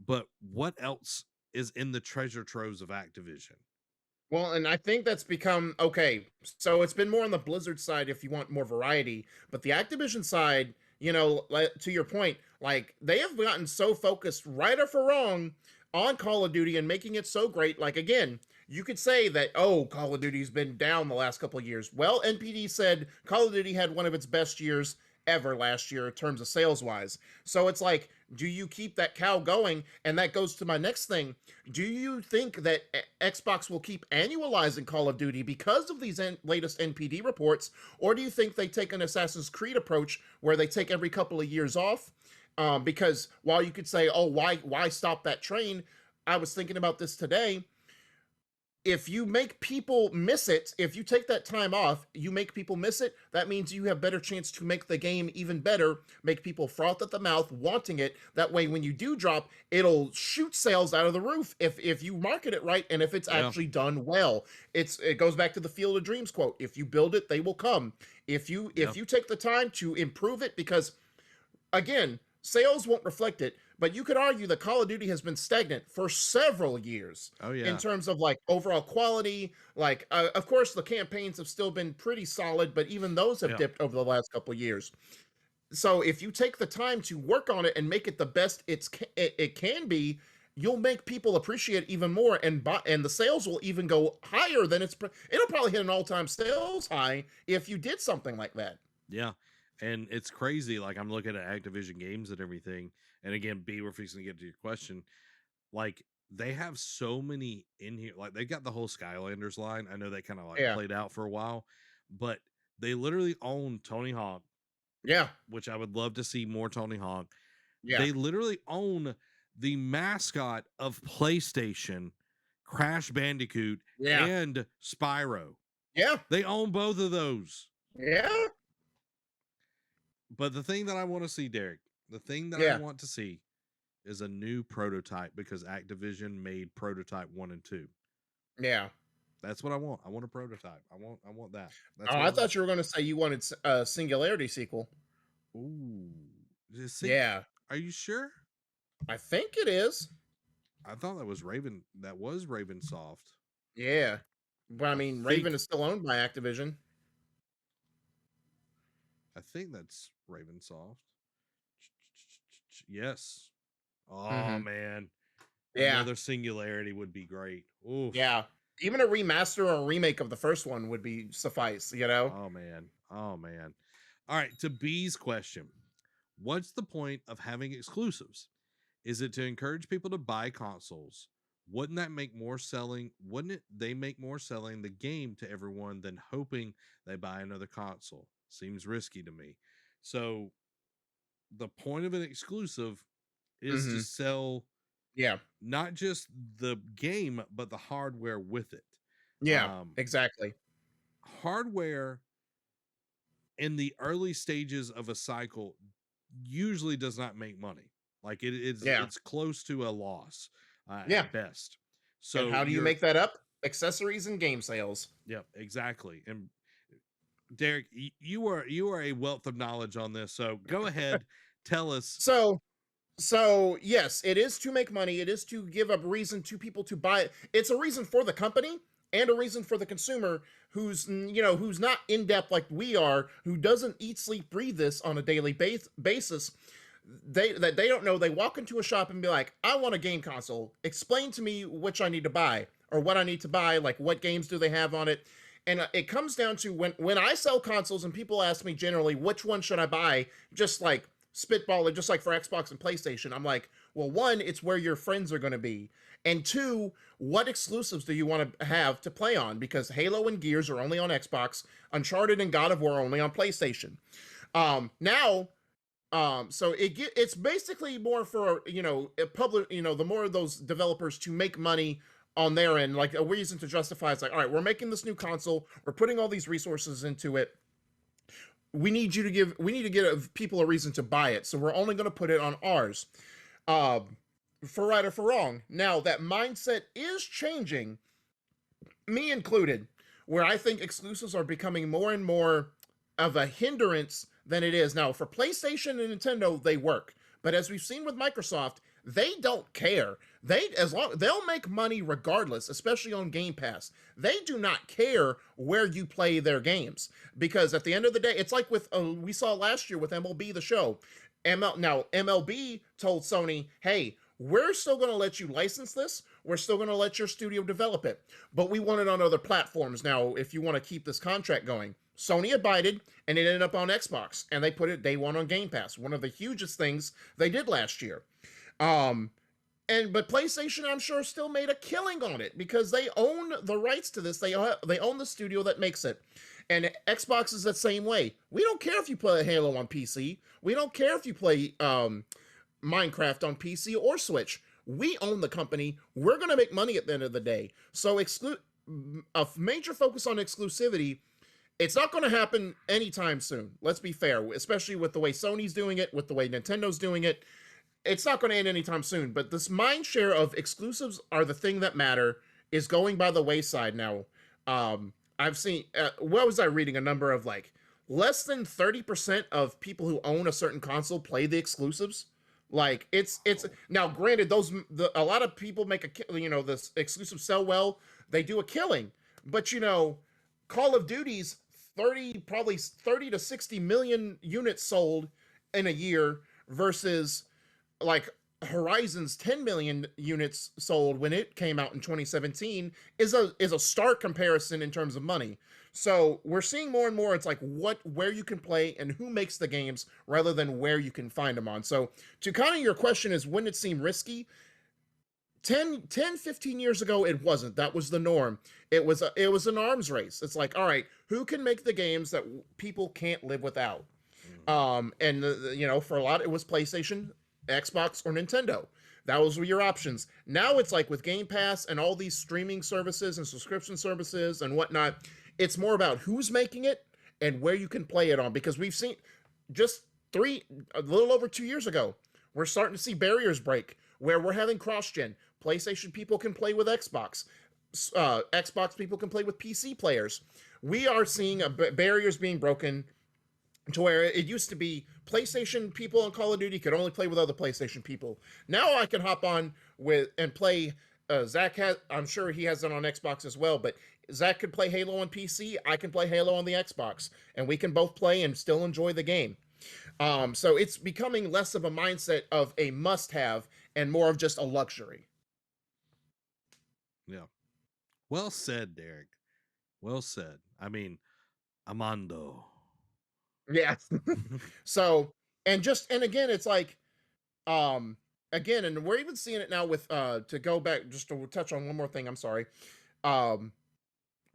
but what else is in the treasure troves of Activision? Well, and I think that's become okay. So it's been more on the Blizzard side if you want more variety, but the Activision side, like, to your point, like, they have gotten so focused, right or for wrong, on Call of Duty and making it so great. Like, again, you could say that, oh, Call of Duty's been down the last couple of years. Well, NPD said Call of Duty had one of its best years ever last year in terms of sales wise. So it's like, do you keep that cow going? And that goes to my next thing. Do you think that Xbox will keep annualizing Call of Duty because of these latest NPD reports, or do you think they take an Assassin's Creed approach where they take every couple of years off? Because while you could say, "Oh, why stop that train?" I was thinking about this today. If you make people miss it, if you take that time off, you make people miss it, that means you have better chance to make the game even better, make people froth at the mouth wanting it. That way, when you do drop, it'll shoot sales out of the roof if you market it right and if it's Yeah, actually done well. It goes back to the Field of Dreams quote: if you build it, they will come. yeah, If you take the time to improve it, because again, sales won't reflect it, but you could argue that Call of Duty has been stagnant for several years oh in yeah, terms of like overall quality. Like, of course, the campaigns have still been pretty solid, but even those have yeah, dipped over the last couple of years. So if you take the time to work on it and make it the best it can be, you'll make people appreciate it even more, and the sales will even go higher than it'll probably hit an all-time sales high if you did something like that. Yeah. And it's crazy. Like, I'm looking at Activision games and everything. And again, B, we're fixing to get to your question. Like, they have so many in here. Like, they got the whole Skylanders line. I know they kind of like Yeah. played out for a while, but they literally own Tony Hawk, Yeah. which I would love to see more Tony Hawk. Yeah. They literally own the mascot of PlayStation, Crash Bandicoot, Yeah. and Spyro. Yeah. They own both of those. Yeah. But the thing that I want to see, Derek, the thing that I want to see is a new prototype, because Activision made prototype 1 and 2. Yeah. That's what I want. I want a prototype. I want that. That's Oh, what I thought you were going to say you wanted a Singularity sequel. Ooh. Yeah. Are you sure? I think it is. I thought that was Raven. That was Ravensoft. Yeah. But I mean, Raven is still owned by Activision. I think that's Ravensoft. Yes. Oh, man. Yeah. Another Singularity would be great. Oof. Yeah. Even a remaster or a remake of the first one would be suffice, you know? Oh, man. Oh, man. All right. To B's question, what's the point of having exclusives? Is it to encourage people to buy consoles? Wouldn't that make more selling? Wouldn't it they make more selling the game to everyone than hoping they buy another console? Seems risky to me. So the point of an exclusive is to sell not just the game, but the hardware with it. Yeah, exactly. Hardware in the early stages of a cycle usually does not make money. Like, it's close to a loss at best. So and how do you make that up? Accessories and game sales. Yep, exactly. And Derek, you are a wealth of knowledge on this. So go ahead, tell us. So yes, it is to make money. It is to give a reason to people to buy it. It's a reason for the company and a reason for the consumer who's not in depth like we are, who doesn't eat, sleep, breathe this on a daily basis. They don't know. They walk into a shop and be like, I want a game console. Explain to me which I need to buy or what I need to buy. Like, what games do they have on it? And it comes down to when I sell consoles and people ask me generally, which one should I buy? Just like spitballing, just like for Xbox and PlayStation. I'm like, well, one, it's where your friends are going to be. And two, what exclusives do you want to have to play on? Because Halo and Gears are only on Xbox. Uncharted and God of War are only on PlayStation. So it's basically more for, the more of those developers to make money on their end, like a reason to justify. It's like, all right, we're making this new console, we're putting all these resources into it. We need to give people a reason to buy it, so we're only going to put it on ours. For right or for wrong. Now that mindset is changing, me included, where I think exclusives are becoming more and more of a hindrance than it is. Now, for PlayStation and Nintendo, they work. But as we've seen with Microsoft, they don't care. They'll make money regardless, especially on Game Pass. They do not care where you play their games, because at the end of the day, it's like with we saw last year with MLB The Show. Now MLB told Sony, "Hey, we're still going to let you license this. We're still going to let your studio develop it, but we want it on other platforms now if you want to keep this contract going." Sony abided, and it ended up on Xbox, and they put it day one on Game Pass. One of the hugest things they did last year. But PlayStation, I'm sure, still made a killing on it because they own the rights to this. They own the studio that makes it. And Xbox is the same way. We don't care if you play Halo on PC. We don't care if you play Minecraft on PC or Switch. We own the company. We're going to make money at the end of the day. So a major focus on exclusivity, it's not going to happen anytime soon. Let's be fair, especially with the way Sony's doing it, with the way Nintendo's doing it. It's not going to end anytime soon, but this mind share of exclusives are the thing that matter is going by the wayside now. I've seen, what was I reading? A number of like less than 30% of people who own a certain console play the exclusives. Like it's now granted, a lot of people make this exclusive sell well. They do a killing, but Call of Duty's probably 30 to 60 million units sold in a year versus like Horizon's 10 million units sold when it came out in 2017 is a stark comparison in terms of money. So we're seeing more and more it's like where you can play and who makes the games rather than where you can find them on. So to kind of your question is when it seemed risky, 15 years ago it wasn't. That was the norm. It was an arms race. It's like, all right, who can make the games that people can't live without? And you know, for a lot it was PlayStation, Xbox, or Nintendo. Those were your options. Now it's like with Game Pass and all these streaming services and subscription services and whatnot, it's more about who's making it and where you can play it on. Because we've seen just a little over 2 years ago, we're starting to see barriers break where we're having cross-gen. PlayStation people can play with Xbox. Xbox people can play with PC players. We are seeing barriers being broken to where it used to be PlayStation people on Call of Duty could only play with other PlayStation people. Now I can hop on with and play. Zach I'm sure he has it on Xbox as well, but Zach could play Halo on PC. I can play Halo on the Xbox, and we can both play and still enjoy the game. So it's becoming less of a mindset of a must-have and more of just a luxury. Yeah. Well said, Derek. Well said. I mean, Amando. Yeah. So, and again, it's like, again, and we're even seeing it now with, to go back, just to touch on one more thing, I'm sorry.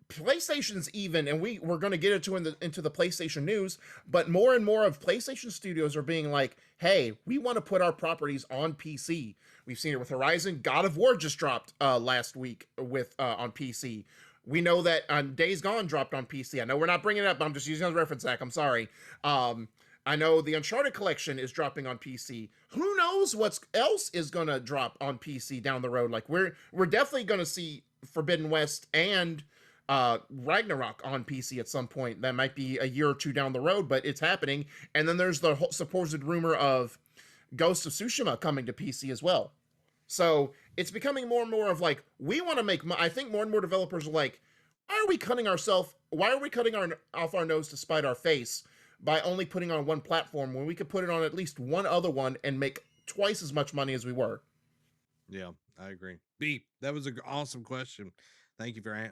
PlayStation's even, and we're going to get into the PlayStation news, but more and more of PlayStation studios are being like, hey, we want to put our properties on PC. We've seen it with Horizon. God of War just dropped last week with on PC. We know that Days Gone dropped on PC. I know we're not bringing it up, but I'm just using it as a reference, Zach. I'm sorry. I know the Uncharted collection is dropping on PC. Who knows what else is going to drop on PC down the road? Like we're definitely going to see Forbidden West and Ragnarok on PC at some point. That might be a year or two down the road, but it's happening. And then there's the supposed rumor of Ghost of Tsushima coming to PC as well. So it's becoming more and more of like, we want to make, I think more and more developers are like, why are we cutting off our nose to spite our face by only putting on one platform when we could put it on at least one other one and make twice as much money as we were? Yeah, I agree. B, that was an awesome question. Thank you for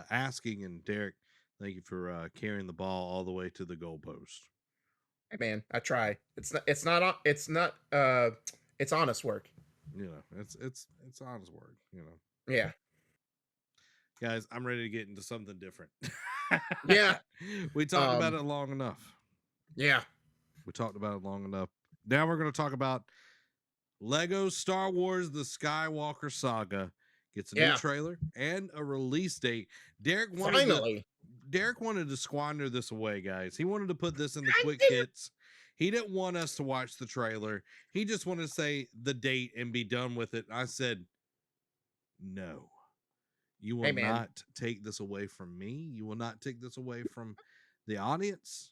asking, and Derek, thank you for carrying the ball all the way to the goalpost. Hey man, I try. It's honest work. You know, it's honest work. You know. Yeah. Guys, I'm ready to get into something different. Yeah. We talked about it long enough. Yeah. We talked about it long enough. Now we're going to talk about Lego Star Wars The Skywalker Saga. Gets a new trailer and a release date. Derek wanted to squander this away, guys. He wanted to put this in the quick hits. He didn't want us to watch the trailer. He just wanted to say the date and be done with it. I said, no. You will not take this away from me. You will not take this away from the audience.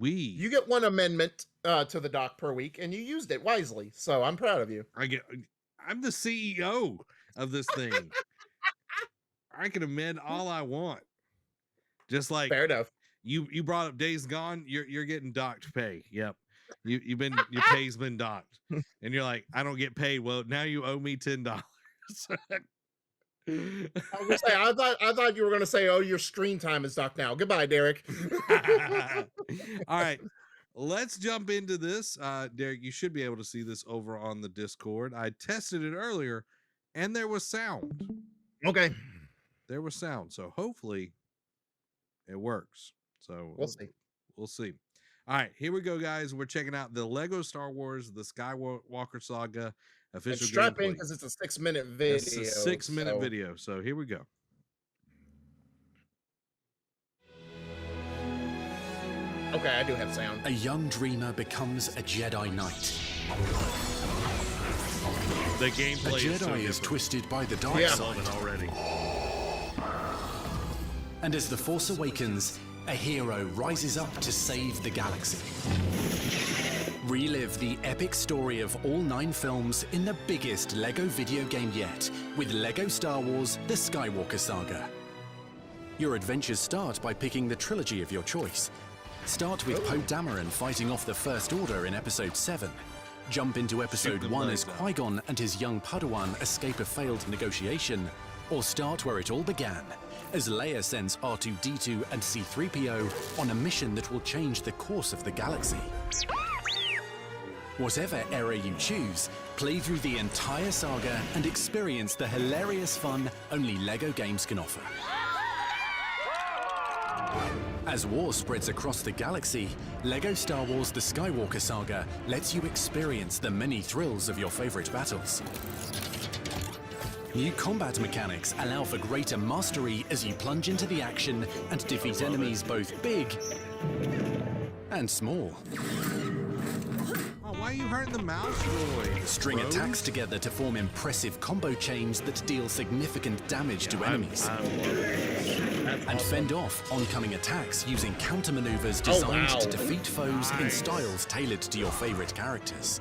You get one amendment to the doc per week, and you used it wisely. So I'm proud of you. I'm the CEO of this thing. I can amend all I want. Just like fair enough. You brought up Days Gone. You're getting docked pay. Yep. Your pay's been docked, and you're like, I don't get paid. Well, now you owe me $10. I thought you were going to say, oh, your screen time is docked now. Goodbye, Derek. All right, let's jump into this. Derek, you should be able to see this over on the Discord. I tested it earlier, and there was sound. Okay. There was sound, so hopefully it works. So we'll see. We'll see. All right, here we go, guys. We're checking out the Lego Star Wars, the Skywalker Saga official gameplay. Strap in because it's a 6-minute video. It's a 6-minute video, so here we go. Okay, I do have sound. A young dreamer becomes a Jedi Knight. The gameplay a Jedi is twisted by the dark side already. And as the Force awakens, a hero rises up to save the galaxy. Relive the epic story of all 9 films in the biggest Lego video game yet, with Lego Star Wars: The Skywalker Saga. Your adventures start by picking the trilogy of your choice. Start with Poe Dameron fighting off the First Order in Episode 7. Jump into Episode 1 as Qui-Gon and his young Padawan escape a failed negotiation. Or start where it all began, as Leia sends R2-D2 and C-3PO on a mission that will change the course of the galaxy. Whatever era you choose, play through the entire saga and experience the hilarious fun only LEGO games can offer. As war spreads across the galaxy, LEGO Star Wars The Skywalker Saga lets you experience the many thrills of your favorite battles. New combat mechanics allow for greater mastery as you plunge into the action and defeat enemies both big and small. Oh, why are you hurting the mouse, Roy? String attacks together to form impressive combo chains that deal significant damage to enemies. And fend off oncoming attacks using counter-maneuvers designed to defeat foes in styles tailored to your favorite characters.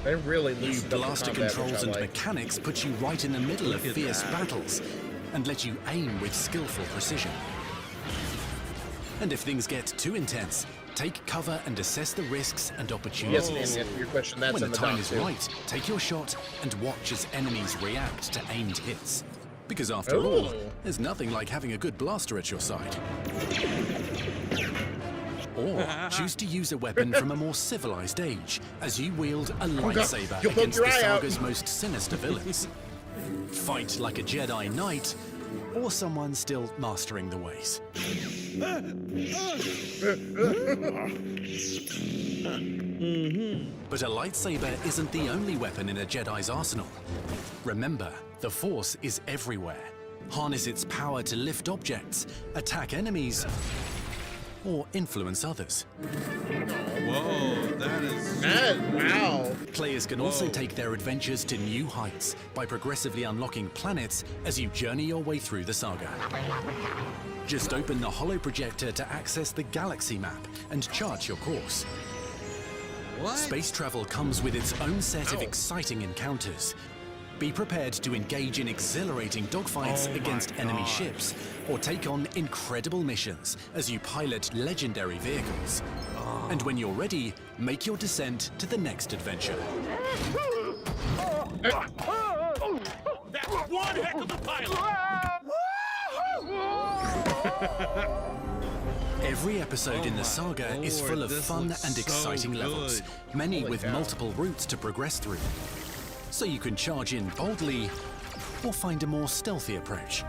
They really New loosened up the blaster combat, controls which I and like. mechanics put you right in the middle of fierce battles and let you aim with skillful precision. And if things get too intense, take cover and assess the risks and opportunities. Yes, and your question, that's When in the the time doc, is too. right, take your shot and watch as enemies react to aimed hits. Because after all, there's nothing like having a good blaster at your side. Or choose to use a weapon from a more civilized age, as you wield a lightsaber You'll poke against your the eye out. saga's most sinister villains. Fight like a Jedi Knight, or someone still mastering the ways. But a lightsaber isn't the only weapon in a Jedi's arsenal. Remember, the Force is everywhere. Harness its power to lift objects, attack enemies, or influence others. Whoa, that is... Wow. Players can also take their adventures to new heights by progressively unlocking planets as you journey your way through the saga. Just open the holo projector to access the galaxy map and chart your course. What? Space travel comes with its own set of exciting encounters. Be prepared to engage in exhilarating dogfights against enemy ships, or take on incredible missions as you pilot legendary vehicles. And when you're ready, make your descent to the next adventure. That's one heck of a pilot! Every episode in the saga is Lord, full of this fun looks and so exciting levels, good. many Holy with cow. multiple routes to progress through. So you can charge in boldly, or find a more stealthy approach.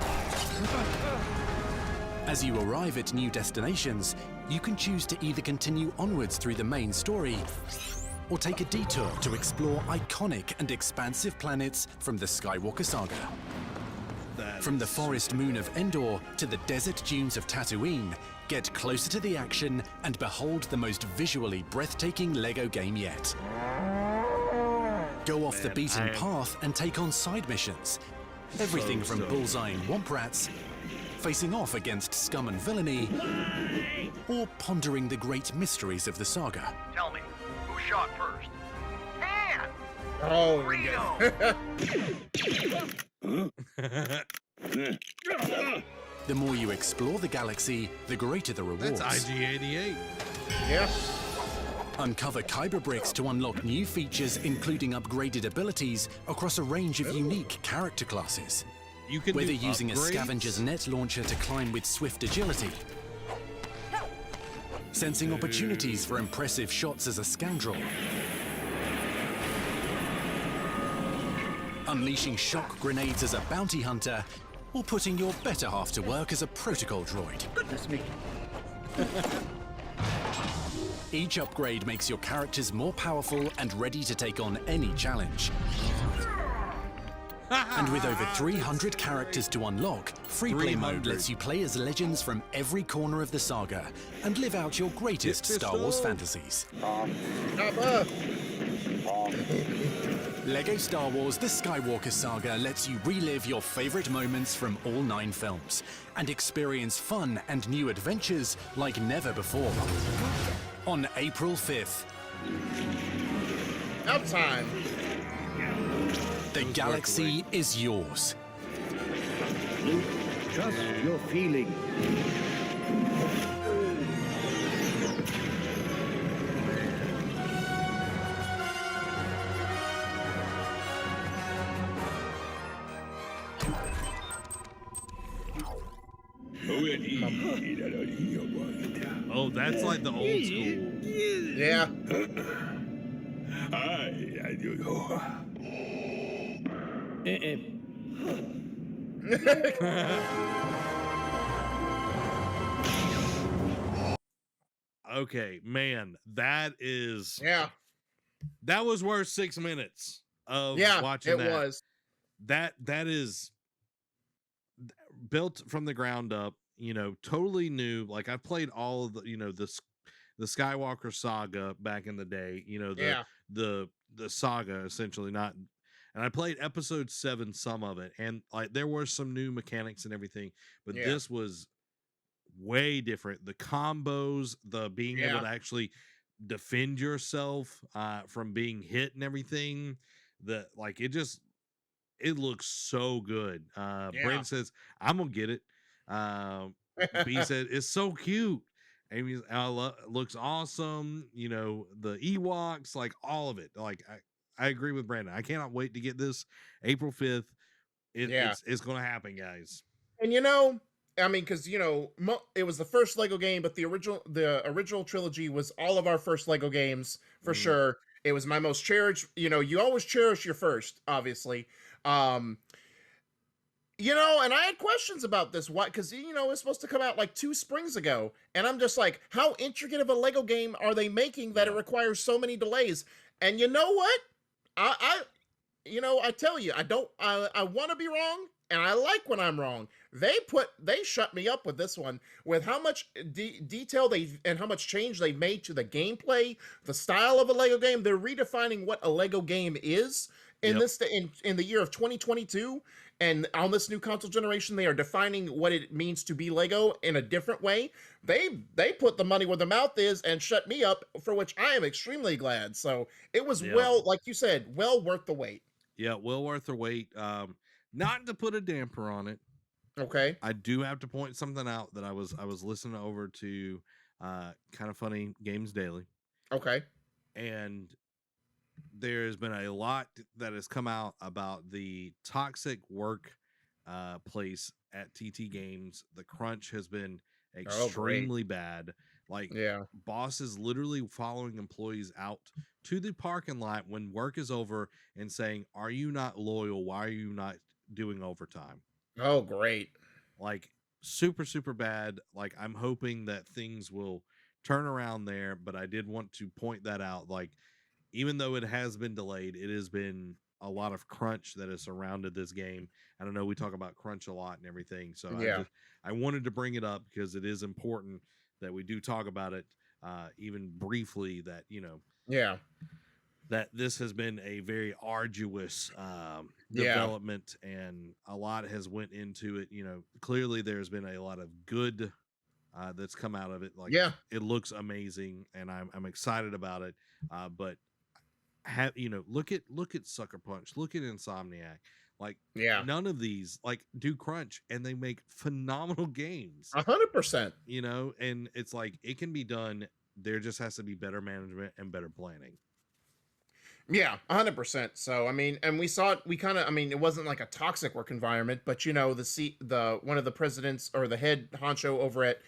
As you arrive at new destinations, you can choose to either continue onwards through the main story, or take a detour to explore iconic and expansive planets from the Skywalker Saga. From the forest moon of Endor to the desert dunes of Tatooine, get closer to the action and behold the most visually breathtaking LEGO game yet. Go off the beaten path and take on side missions. Everything from bullseyeing womp rats, facing off against scum and villainy, or pondering the great mysteries of the saga. Tell me, who shot first? Han! Oh, The more you explore the galaxy, the greater the rewards. That's IG-88. yeah. Uncover Kyber bricks to unlock new features, including upgraded abilities across a range of unique character classes. You can Whether do using a upgrades. scavenger's net launcher to climb with swift agility, sensing opportunities for impressive shots as a scoundrel, unleashing shock grenades as a bounty hunter, or putting your better half to work as a protocol droid. Each upgrade makes your characters more powerful and ready to take on any challenge. And with over 300 characters to unlock, free play mode 300. lets you play as legends from every corner of the saga and live out your greatest Get Star Wars pistol. fantasies. Papa. LEGO Star Wars The Skywalker Saga lets you relive your favorite moments from all 9 films and experience fun and new adventures like never before. On April 5th, Out time. the galaxy is yours. Trust your feeling. Oh, that's like the old school. Yeah. Okay, man, that is Yeah. that was worth 6 minutes of Yeah. watching It that. was. That is built from the ground up, totally new. Like I played all of the Skywalker saga back in the day, Yeah. the saga essentially, not, and I played episode 7, some of it, and like there were some new mechanics and everything, but Yeah. this was way different. The combos, the being able Yeah. to actually defend yourself from being hit and everything, the like it looks so good. Yeah. Brent says, I'm gonna get it. B said it's so cute. Amy looks awesome. The Ewoks, like all of it. Like I agree with Brandon. I cannot wait to get this April 5th. Yeah. It's gonna happen, guys. And I mean, because it was the first Lego game, but the original trilogy was all of our first Lego games for sure. It was my most cherished. You always cherish your first, obviously. And I had questions about this. Why? Because it was supposed to come out like 2 springs ago, and I'm just like, how intricate of a Lego game are they making that it requires so many delays? And you know what? I tell you, I want to be wrong, and I like when I'm wrong. They shut me up with this one, with how much detail and how much change they made to the gameplay, the style of a Lego game. They're redefining what a Lego game is in the year of 2022, and on this new console generation, they are defining what it means to be Lego in a different way. They put the money where the mouth is and shut me up, for which I am extremely glad. So it was like you said, well worth the wait. Yeah, well worth the wait. Not to put a damper on it. Okay. I do have to point something out that I was listening over to Kind of Funny Games Daily. Okay. And there's been a lot that has come out about the toxic work place at TT Games. The crunch has been extremely bad. Like, bosses literally following employees out to the parking lot when work is over and saying, "Are you not loyal? Why are you not doing overtime?" Oh, great. Like, super, super bad. Like, I'm hoping that things will turn around there, but I did want to point that out. Like, even though it has been delayed, it has been a lot of crunch that has surrounded this game. I don't know, we talk about crunch a lot and everything, so I wanted to bring it up because it is important that we do talk about it, even briefly, that that this has been a very arduous development, and a lot has went into it. Clearly there's been a lot of good that's come out of it. Like, it looks amazing, and I'm excited about it. But look at Sucker Punch, look at Insomniac. Like, none of these do crunch, and they make phenomenal games. 100%. And it's like, it can be done. There just has to be better management and better planning. Yeah, 100%. So, I mean, and we saw it, it wasn't like a toxic work environment, but the one of the presidents, or the head honcho over at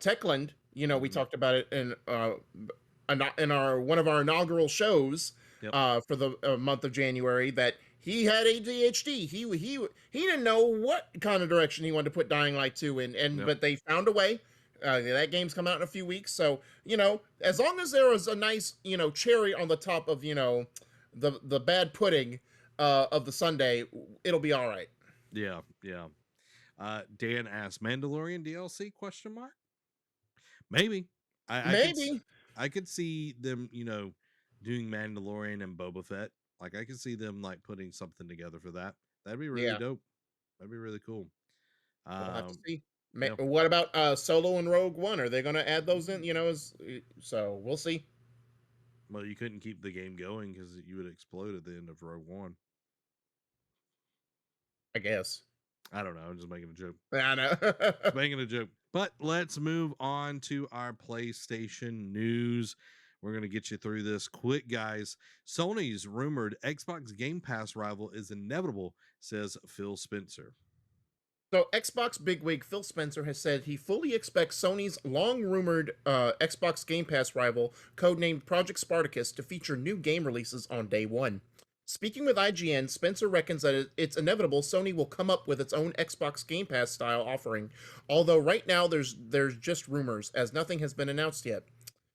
Techland, we talked about it in one of our inaugural shows for the month of January, that he had ADHD. He didn't know what kind of direction he wanted to put Dying Light 2 in, but they found a way. That game's come out in a few weeks, so as long as there was a nice cherry on the top of the bad pudding of the sundae, it'll be all right. Yeah. Dan asked, Mandalorian DLC ? Maybe. I could see them doing Mandalorian and Boba Fett. Like, I could see them like putting something together for that. That'd be really dope. That'd be really cool. We'll have to see. What about Solo and Rogue One? Are they going to add those in? So we'll see. Well, you couldn't keep the game going because you would explode at the end of Rogue One. I guess. I don't know. I'm just making a joke. I know. Making a joke. But let's move on to our PlayStation news. We're going to get you through this quick, guys. Sony's rumored Xbox Game Pass rival is inevitable, says Phil Spencer. So Xbox bigwig Phil Spencer has said he fully expects Sony's long-rumored Xbox Game Pass rival, codenamed Project Spartacus, to feature new game releases on day one. Speaking with IGN, Spencer reckons that it's inevitable Sony will come up with its own Xbox Game Pass style offering, although right now there's just rumors, as nothing has been announced yet.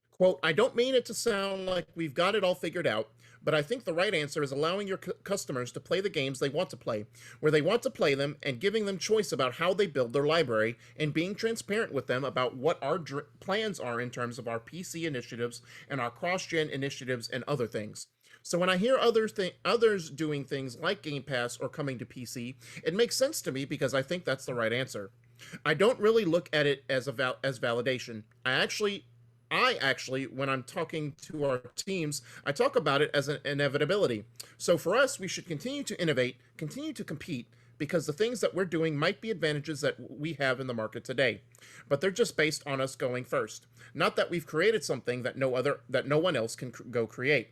Quote, I don't mean it to sound like we've got it all figured out, but I think the right answer is allowing your customers to play the games they want to play, where they want to play them, and giving them choice about how they build their library, and being transparent with them about what our plans are in terms of our PC initiatives and our cross-gen initiatives and other things. So when I hear others doing things like Game Pass or coming to PC, it makes sense to me because I think that's the right answer. I don't really look at it as as validation. I actually, when I'm talking to our teams, I talk about it as an inevitability. So for us, we should continue to innovate, continue to compete, because the things that we're doing might be advantages that we have in the market today, but they're just based on us going first. Not that we've created something that no one else can go create.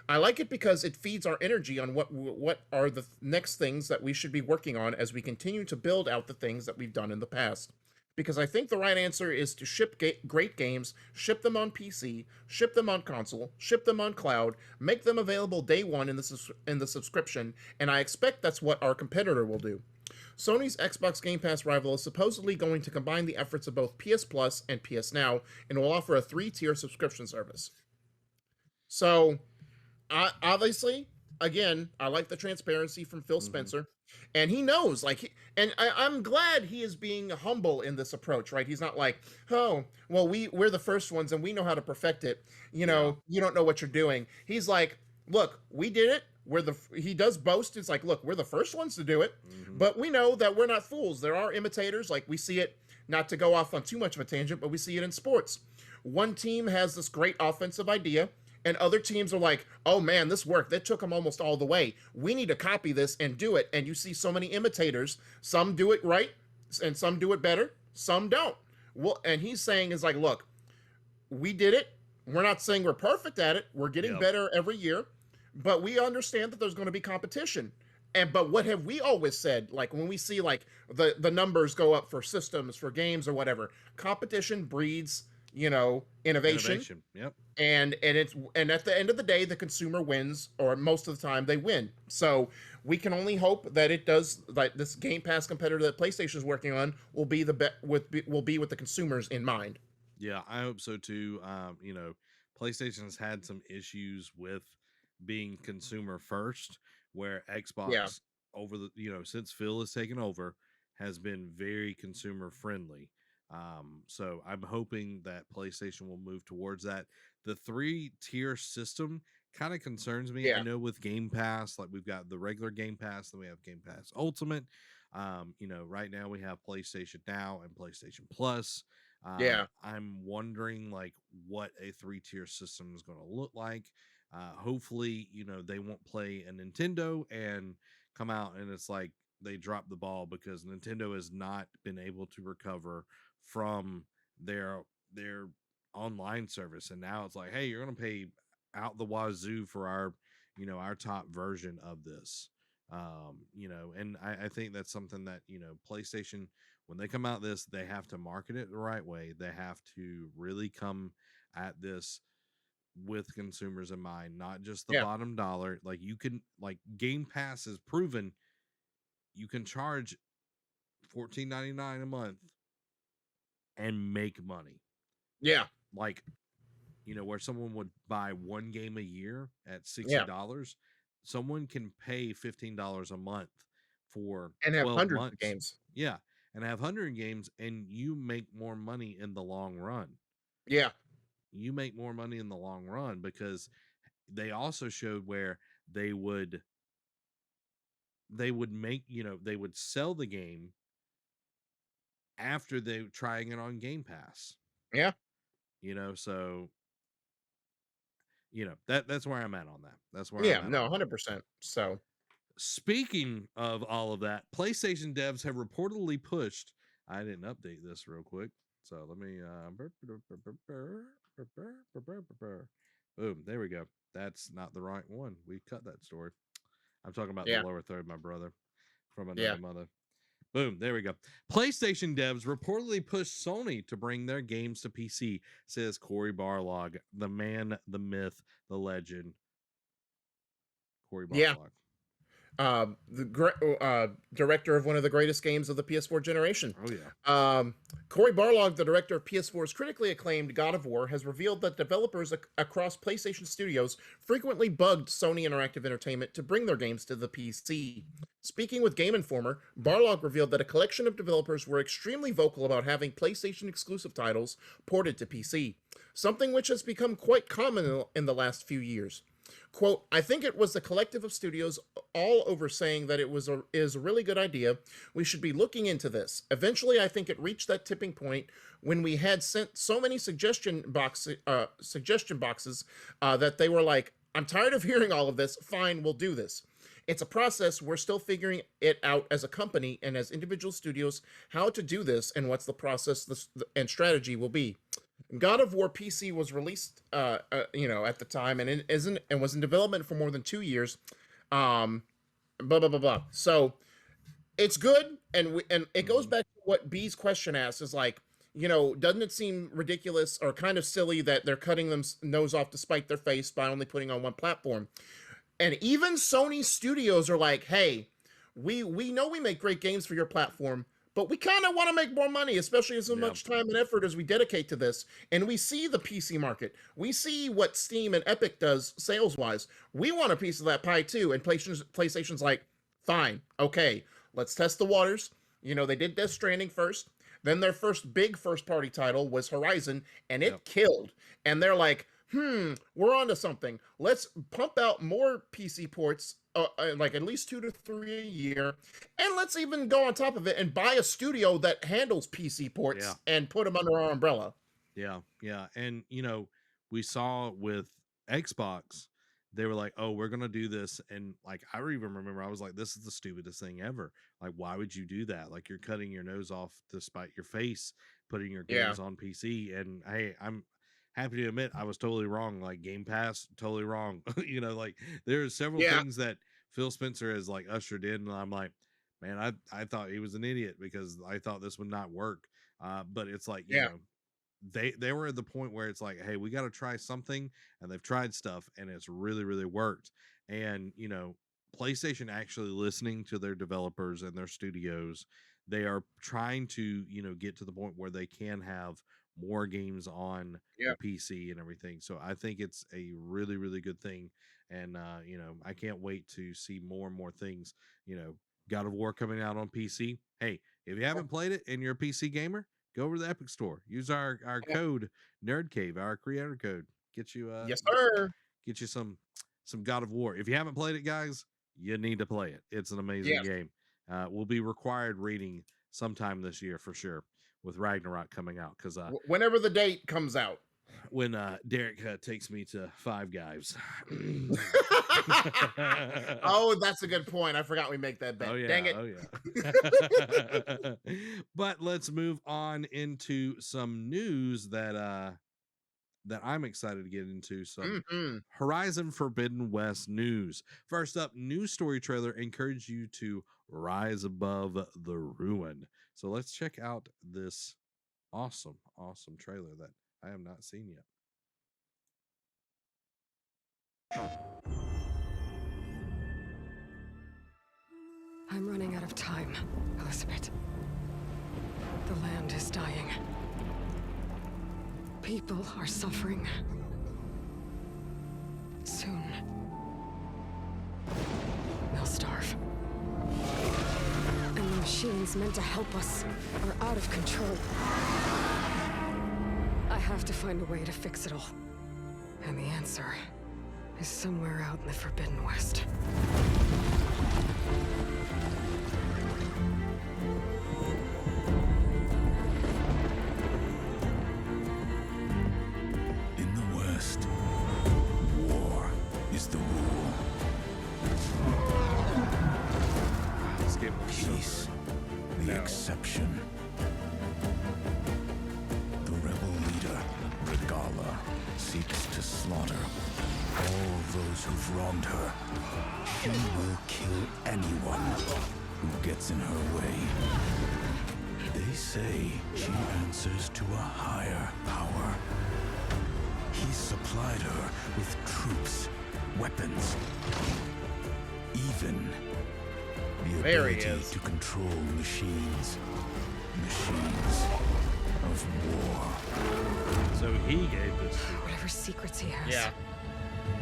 I like it because it feeds our energy on what are the next things that we should be working on as we continue to build out the things that we've done in the past. Because I think the right answer is to ship great games, ship them on PC, ship them on console, ship them on cloud, make them available day one in the subscription, and I expect that's what our competitor will do. Sony's Xbox Game Pass rival is supposedly going to combine the efforts of both PS Plus and PS Now, and will offer a 3-tier subscription service. So, obviously, again, I like the transparency from Phil Spencer. And he knows, I'm glad he is being humble in this approach, right? He's not like, oh, well, we're the first ones and we know how to perfect it. You know, you don't know what you're doing. He's like, look, we did it. He does boast. It's like, look, we're the first ones to do it, but we know that we're not fools. There are imitators. Like, we see it, not to go off on too much of a tangent, but we see it in sports. One team has this great offensive idea, and other teams are like, oh man, this worked. That took them almost all the way. We need to copy this and do it. And you see so many imitators. Some do it right, and some do it better. Some don't. Well, and he's saying is like, look, we did it. We're not saying we're perfect at it. We're getting better every year, but we understand that there's going to be competition. But what have we always said? Like, when we see like the numbers go up for systems, for games or whatever, competition breeds, innovation. Yep. And at the end of the day, the consumer wins, or most of the time they win. So we can only hope that it does, like this Game Pass competitor that PlayStation is working on will be with the consumers in mind. Yeah, I hope so too. PlayStation has had some issues with being consumer first, where Xbox over since Phil has taken over, has been very consumer friendly. So I'm hoping that PlayStation will move towards that. The 3-tier system kind of concerns me. I know with Game Pass, like we've got the regular Game Pass, then we have Game Pass Ultimate. Right now we have PlayStation Now and PlayStation Plus. I'm wondering like what a 3-tier system is going to look like. Hopefully, they won't play a Nintendo and come out and it's like they dropped the ball, because Nintendo has not been able to recover from their online service, and now it's like, hey, you're gonna pay out the wazoo for our top version of this. And I think that's something that PlayStation, when they come out this, they have to market it the right way. They have to really come at this with consumers in mind, not just the bottom dollar. Like, you can, like, Game Pass has proven you can charge $14.99 a month and make money. Like, where someone would buy one game a year at $60, someone can pay $15 a month for and have 12 hundreds months. of games. And have 100 games, and you make more money in the long run. You make more money in the long run, because they also showed where they would make, they would sell the game after they trying it on Game Pass. So that's where I'm at on that. That's where I'm at. 100%. So, speaking of all of that, PlayStation devs have reportedly pushed. I didn't update this real quick, so let me Boom. There we go. That's not the right one. We cut that story. I'm talking about Yeah. the lower third, my brother, from another Yeah. mother. Boom. There we go. PlayStation devs reportedly pushed Sony to bring their games to PC, says Corey Barlog, the man, the myth, the legend. Corey Yeah. Barlog. Director of one of the greatest games of the PS4 generation. Oh, yeah. Corey Barlog, the director of PS4's critically acclaimed God of War, has revealed that developers across PlayStation studios frequently bugged Sony Interactive Entertainment to bring their games to the PC. Speaking with Game Informer, Barlog revealed that a collection of developers were extremely vocal about having PlayStation exclusive titles ported to PC, something which has become quite common in the last few years. Quote, I think it was the collective of studios all over saying that is a really good idea. We should be looking into this. Eventually, I think it reached that tipping point when we had sent so many suggestion boxes that they were like, I'm tired of hearing all of this. Fine, we'll do this. It's a process. We're still figuring it out as a company and as individual studios how to do this and what's the process and strategy will be. God of War PC was released, at the time, and was in development for more than 2 years. Blah blah blah blah. So it's good, and it goes back to what B's question asks: is like, doesn't it seem ridiculous or kind of silly that they're cutting them nose off to spite their face by only putting on one platform? And even Sony studios are like, hey, we know we make great games for your platform, but we kind of want to make more money, especially as much time and effort as we dedicate to this. And we see the PC market. We see what Steam and Epic does sales-wise. We want a piece of that pie too. And PlayStation's like, fine, okay, let's test the waters. They did Death Stranding first. Then their first big first-party title was Horizon, and it killed. And they're like, we're onto something. Let's pump out more PC ports, like at least 2 to 3 a year, and let's even go on top of it and buy a studio that handles PC ports and put them under our umbrella. Yeah, and we saw with Xbox, they were like, "Oh, we're gonna do this," and like I even remember, I was like, "This is the stupidest thing ever! Like, why would you do that? Like, you're cutting your nose off to spite your face, putting your games on PC." And hey, I'm happy to admit I was totally wrong. Like Game Pass, totally wrong. Like there's several things that Phil Spencer has like ushered in, and I'm like, man, I thought he was an idiot because I thought this would not work. But it's like, they were at the point where it's like, hey, we got to try something, and they've tried stuff, and it's really, really worked. And PlayStation actually listening to their developers and their studios, they are trying to get to the point where they can have more games on the PC and everything. So I think it's a really, really good thing. And, I can't wait to see more and more things, God of War coming out on PC. Hey, if you haven't played it and you're a PC gamer, go over to the Epic Store, use our code NERDCAVE, our creator code, get you, yes, sir. Get you some God of War. If you haven't played it, guys, you need to play it. It's an amazing game. Will be required reading sometime this year for sure, with Ragnarok coming out, because whenever the date comes out, when Derek takes me to Five Guys. Oh, that's a good point. I forgot we make that bet. Dang it. But let's move on into some news that I'm excited to get into. Some Horizon Forbidden West news. First up, news story trailer encourage you to rise above the ruin. So let's check out this awesome trailer that I have not seen yet. I'm running out of time, Elizabeth. The land is dying. People are suffering. Soon, they'll starve. And the machines meant to help us are out of control. I have to find a way to fix it all. And the answer is somewhere out in the Forbidden West. In the West, war is the rule. Peace, the exception. The rebel leader Regala seeks to slaughter all those who've wronged her. She will kill anyone who gets in her way. They say she answers to a higher power. He supplied her with troops, weapons, even the There he ability is. to control machines. Machines of war. So he gave this. Whatever secrets he has. Yeah,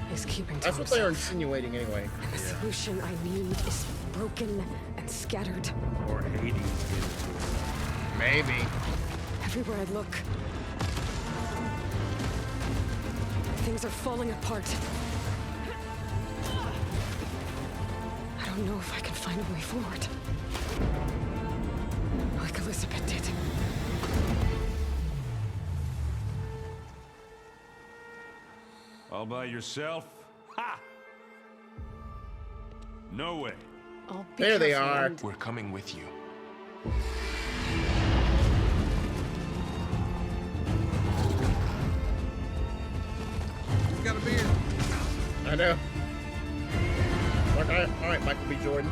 He's keeping to that's what they are himself. insinuating anyway. And the solution I need is broken and scattered. Or Hades gave it to him. Maybe. Everywhere I look, things are falling apart. I don't know if I can find a way forward. Like Elizabeth did. All by yourself? Ha! No way. I'll be There they careful are. and- We're coming with you. He's got a beard. I know. Okay, all right, Michael B. Jordan.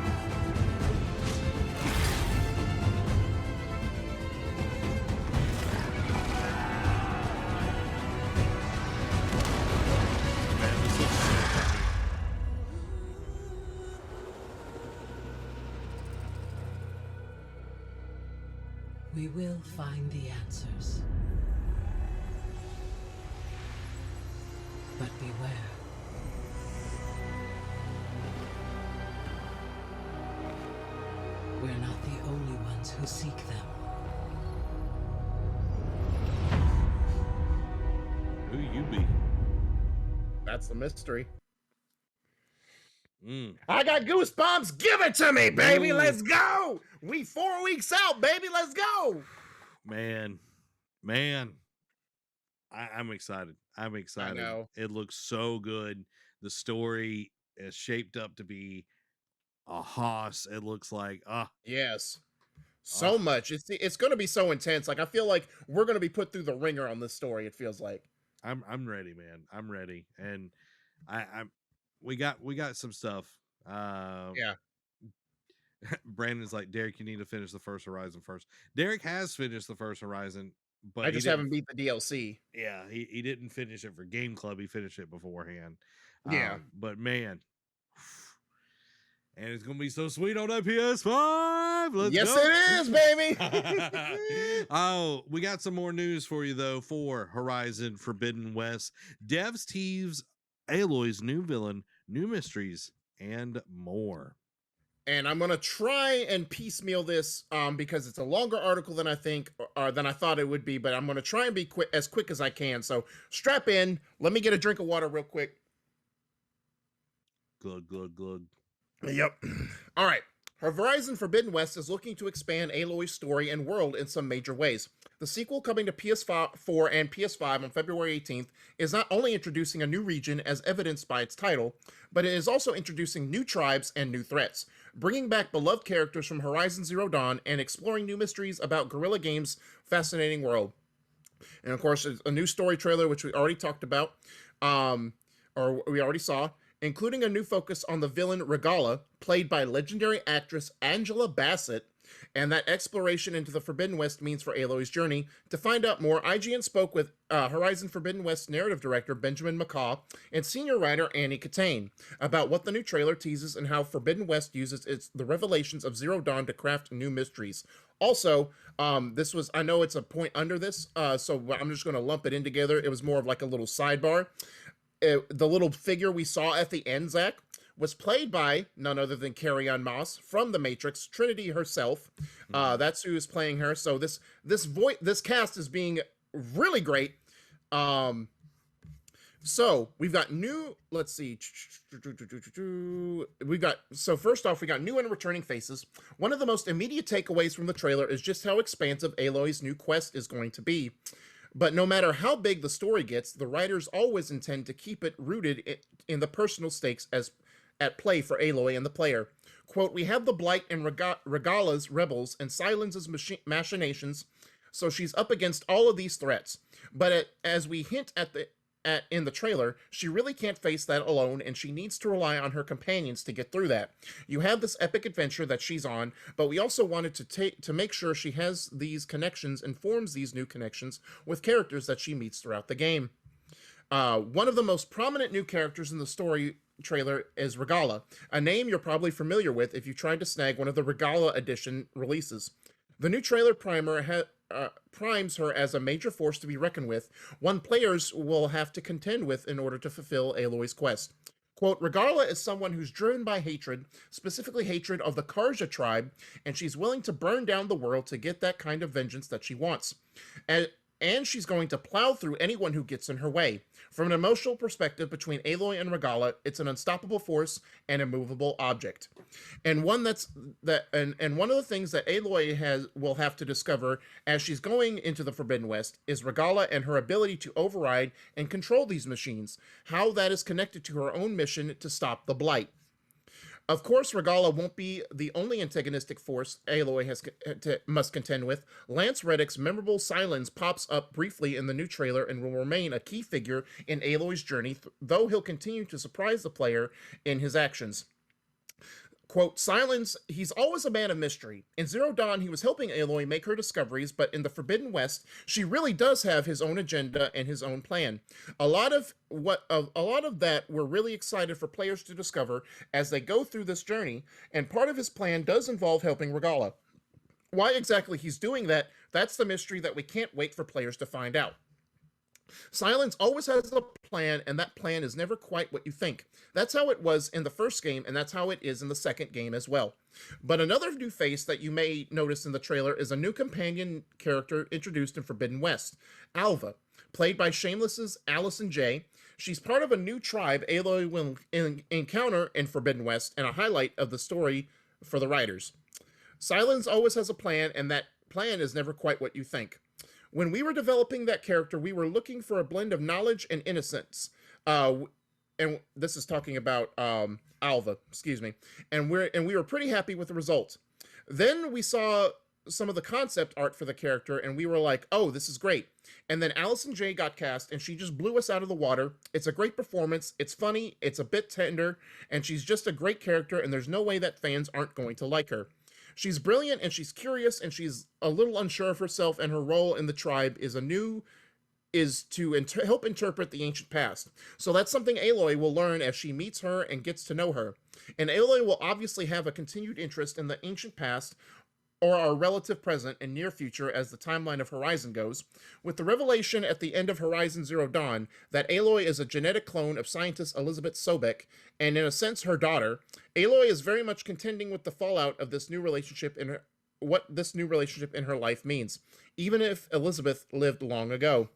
Man, this looks so funny. We will find the answers. But beware. We're not the only ones who seek them. Who you be? That's the mystery. Mm. I got goosebumps. Give it to me, baby. Ooh. Let's go. We 4 weeks out, baby. Let's go. Man, I'm excited. I'm excited. know. It looks so good. The story is shaped up to be a hoss. It looks like Yes. So much. It's going to be so intense. Like I feel like we're going to be put through the ringer on this story. It feels like. I'm ready, man. I'm ready, and we got some stuff. Yeah. Brandon's like, Derek, you need to finish the first Horizon first. Derek has finished the first Horizon, but I he just didn't- haven't beat the DLC. Yeah, he didn't finish it for Game Club. He finished it beforehand. Yeah. But man, and it's gonna be so sweet on that PS5. Let's Yes, go. it is, baby. Oh, we got some more news for you though for Horizon Forbidden West. Devs tease Aloy's new villain, new mysteries, and more. And I'm gonna try and piecemeal this because it's a longer article than I think or than I thought it would be, but I'm gonna try and be quick as I can. So strap in. Let me get a drink of water real quick. Glug glug glug. Yep. All right. Horizon Forbidden West is looking to expand Aloy's story and world in some major ways. The sequel, coming to PS4 and PS5 on February 18th, is not only introducing a new region as evidenced by its title, but it is also introducing new tribes and new threats, bringing back beloved characters from Horizon Zero Dawn and exploring new mysteries about Guerrilla Games' fascinating world. And of course, a new story trailer, which we already talked about, or we already saw, including a new focus on the villain Regala, played by legendary actress Angela Bassett, and that exploration into the Forbidden West means for Aloy's journey. To find out more, IGN spoke with Horizon Forbidden West narrative director Benjamin McCaw and senior writer Annie Catane about what the new trailer teases and how Forbidden West uses the revelations of Zero Dawn to craft new mysteries. Also, this was, I know it's a point under this, so I'm just going to lump it in together. It was more of like a little sidebar. The little figure we saw at the end, Zach, was played by none other than Carrie-Anne Moss from The Matrix, Trinity herself. That's who is playing her. So this cast is being really great. So we've got new. Let's see. So first off, we got new and returning faces. One of the most immediate takeaways from the trailer is just how expansive Aloy's new quest is going to be. But no matter how big the story gets, the writers always intend to keep it rooted in the personal stakes as at play for Aloy and the player. Quote, "We have the Blight and Regala's rebels and Silence's machinations so she's up against all of these threats. But as we hint in the trailer, she really can't face that alone, and she needs to rely on her companions to get through that. You have this epic adventure that she's on, but we also wanted to make sure she has these connections and forms these new connections with characters that she meets throughout the game. One of the most prominent new characters in the story trailer is Regala, a name you're probably familiar with if you tried to snag one of the Regala Edition releases. The new trailer primer primes her as a major force to be reckoned with, one players will have to contend with in order to fulfill Aloy's quest. Quote, Regala is someone who's driven by hatred, specifically hatred of the Karja tribe, and she's willing to burn down the world to get that kind of vengeance that she wants. And she's going to plow through anyone who gets in her way. From an emotional perspective, between Aloy and Regala, it's an unstoppable force and immovable object. And one of the things that Aloy will have to discover as she's going into the Forbidden West is Regala and her ability to override and control these machines, how that is connected to her own mission to stop the Blight. Of course, Regala won't be the only antagonistic force Aloy must contend with. Lance Reddick's memorable Silence pops up briefly in the new trailer and will remain a key figure in Aloy's journey, though he'll continue to surprise the player in his actions. Quote, Silence, he's always a man of mystery. In Zero Dawn, he was helping Aloy make her discoveries, but in the Forbidden West, she really does have his own agenda and his own plan. A lot of that we're really excited for players to discover as they go through this journey, and part of his plan does involve helping Regala. Why exactly he's doing that, that's the mystery that we can't wait for players to find out. Silence always has a plan, and that plan is never quite what you think. That's how it was in the first game, and that's how it is in the second game as well. But another new face that you may notice in the trailer is a new companion character introduced in Forbidden West, Alva, played by Shameless's Allison J. She's part of a new tribe Aloy will encounter in Forbidden West, and a highlight of the story for the writers. Silence always has a plan, and that plan is never quite what you think. When we were developing that character, we were looking for a blend of knowledge and innocence. And this is talking about Alva, excuse me. And we were pretty happy with the result. Then we saw some of the concept art for the character, and we were like, oh, this is great. And then Allison J got cast, and she just blew us out of the water. It's a great performance. It's funny. It's a bit tender. And she's just a great character, and there's no way that fans aren't going to like her. She's brilliant, and she's curious, and she's a little unsure of herself, and her role in the tribe is to help interpret the ancient past. So that's something Aloy will learn as she meets her and gets to know her. And Aloy will obviously have a continued interest in the ancient past, or our relative present and near future as the timeline of Horizon goes, with the revelation at the end of Horizon Zero Dawn that Aloy is a genetic clone of scientist Elizabeth Sobek, and in a sense her daughter. Aloy is very much contending with the fallout of this new relationship what this new relationship in her life means, even if Elizabeth lived long ago.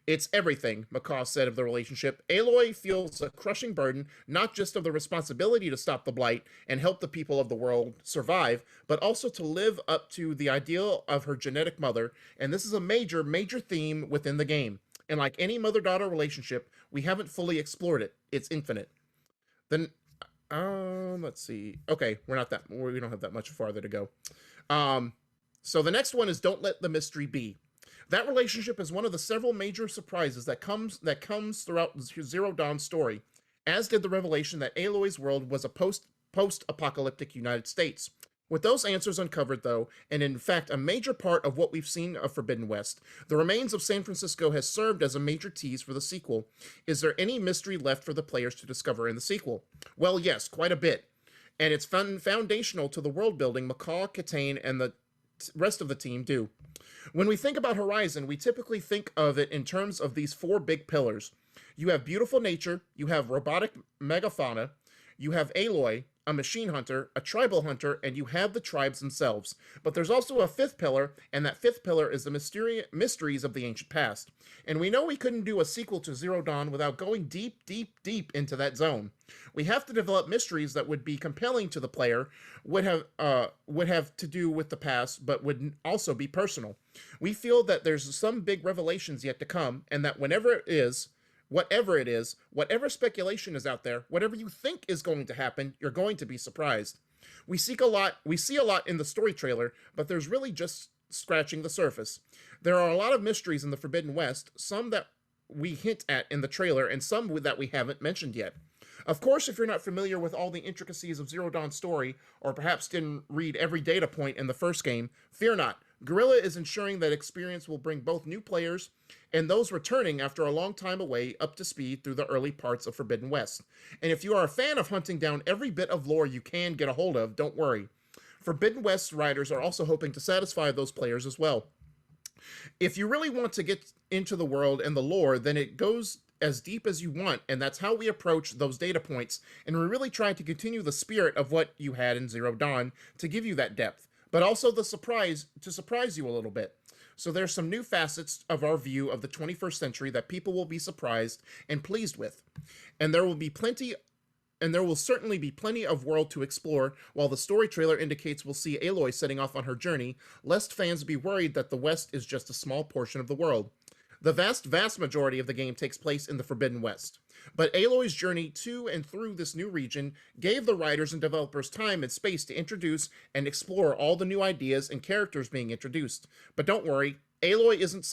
It's everything, McCaw said of the relationship. Aloy feels a crushing burden, not just of the responsibility to stop the Blight and help the people of the world survive, but also to live up to the ideal of her genetic mother, and this is a major, major theme within the game. And like any mother-daughter relationship, we haven't fully explored it. It's infinite. Then, let's see. Okay, we don't have that much farther to go. So the next one is Don't Let the Mystery Be. That relationship is one of the several major surprises that comes throughout the Zero Dawn story, as did the revelation that Aloy's world was a post-apocalyptic United States. With those answers uncovered, though, and in fact a major part of what we've seen of Forbidden West, the remains of San Francisco has served as a major tease for the sequel. Is there any mystery left for the players to discover in the sequel? Well, yes, quite a bit. And it's foundational to the world building McCaw, Catane, and the rest of the team do. When we think about Horizon, we typically think of it in terms of these four big pillars. You have beautiful nature, you have robotic megafauna, you have Aloy, a machine hunter, a tribal hunter, and you have the tribes themselves. But there's also a fifth pillar, and that fifth pillar is the mysteries of the ancient past. And we know we couldn't do a sequel to Zero Dawn without going deep, deep, deep into that zone. We have to develop mysteries that would be compelling to the player, would have to do with the past, but would also be personal. We feel that there's some big revelations yet to come, and that whatever it is, whatever speculation is out there, whatever you think is going to happen, you're going to be surprised. We see a lot in the story trailer, but there's really just scratching the surface. There are a lot of mysteries in the Forbidden West, some that we hint at in the trailer and some that we haven't mentioned yet. Of course, if you're not familiar with all the intricacies of Zero Dawn's story, or perhaps didn't read every data point in the first game, fear not. Guerrilla is ensuring that experience will bring both new players and those returning after a long time away up to speed through the early parts of Forbidden West. And if you are a fan of hunting down every bit of lore you can get a hold of, don't worry. Forbidden West writers are also hoping to satisfy those players as well. If you really want to get into the world and the lore, then it goes as deep as you want, and that's how we approach those data points, and we really try to continue the spirit of what you had in Zero Dawn to give you that depth, but also the surprise you a little bit. So there's some new facets of our view of the 21st century that people will be surprised and pleased with. And there will certainly be plenty of world to explore, while the story trailer indicates we'll see Aloy setting off on her journey, lest fans be worried that the West is just a small portion of the world. The vast majority of the game takes place in the Forbidden West, but Aloy's journey to and through this new region gave the writers and developers time and space to introduce and explore all the new ideas and characters being introduced. But don't worry, Aloy isn't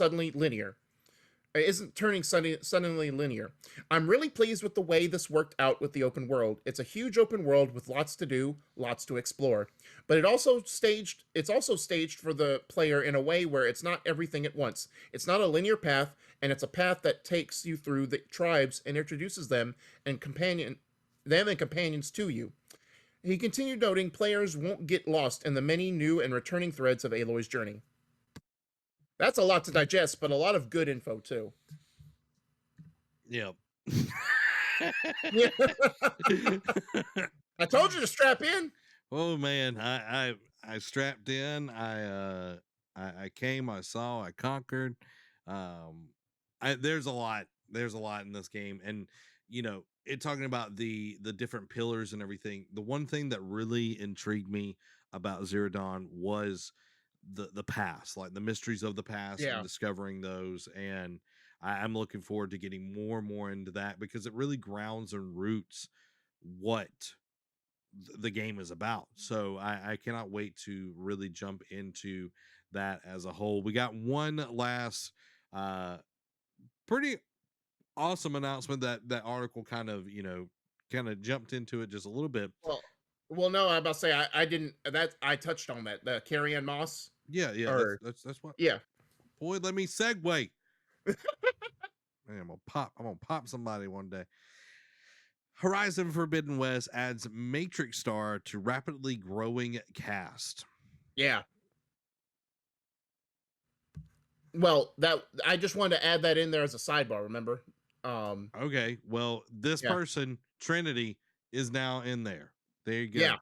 turning suddenly linear. I'm really pleased with the way this worked out with the open world. It's a huge open world with lots to do, lots to explore. But it's also staged for the player in a way where it's not everything at once. It's not a linear path, and it's a path that takes you through the tribes and introduces them and companions to you. He continued noting players won't get lost in the many new and returning threads of Aloy's journey. That's a lot to digest, but a lot of good info too. Yep. Yeah. I told you to strap in. Oh man, I strapped in. I came, I saw, I conquered. There's a lot in this game, and it talking about the different pillars and everything. The one thing that really intrigued me about Zero Dawn was the past, like the mysteries of the past, and discovering those. And I'm looking forward to getting more and more into that, because it really grounds and roots what the game is about. So I cannot wait to really jump into that as a whole. We got one last pretty awesome announcement that article kind of jumped into it just a little bit. Well, no, I'm about to say I didn't. I touched on that. The Carrie-Ann Moss. Yeah. That's what. Yeah. Boy, let me segue. Man, I'm gonna pop somebody one day. Horizon Forbidden West adds Matrix star to rapidly growing cast. Yeah. Well, I just wanted to add that in there as a sidebar. Remember? Okay. Well, this person, Trinity, is now in there. There you go. Yeah.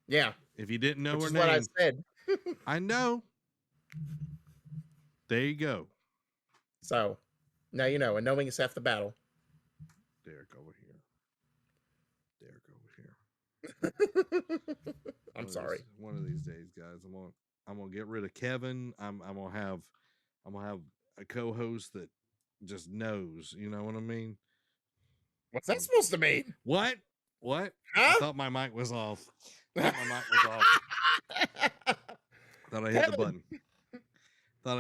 Yeah. If you didn't know her name, what I said. I know. There you go. So now you know, and knowing is half the battle. Derek over here. I'm sorry. One of these days, guys, I'm gonna get rid of Kevin. I'm gonna have a co-host that just knows. You know what I mean? What's that supposed to mean? What? Huh? I thought my mic was off. Thought I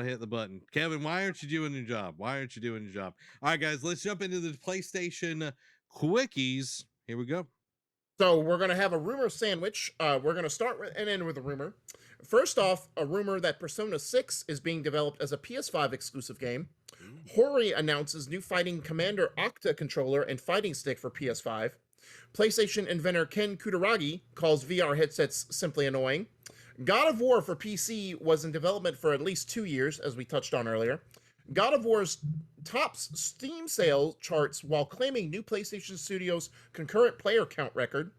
hit the button. Kevin, why aren't you doing your job? All right, guys, let's jump into the PlayStation quickies. Here we go. So we're going to have a rumor sandwich. We're going to start with and end with a rumor. First off, a rumor that Persona 6 is being developed as a PS5 exclusive game. Hori announces new Fighting Commander Octa controller and fighting stick for PS5. PlayStation inventor Ken Kutaragi calls VR headsets simply annoying. God of War for PC was in development for at least 2 years, as we touched on earlier. God of War's tops Steam sale charts while claiming new PlayStation Studios concurrent player count record.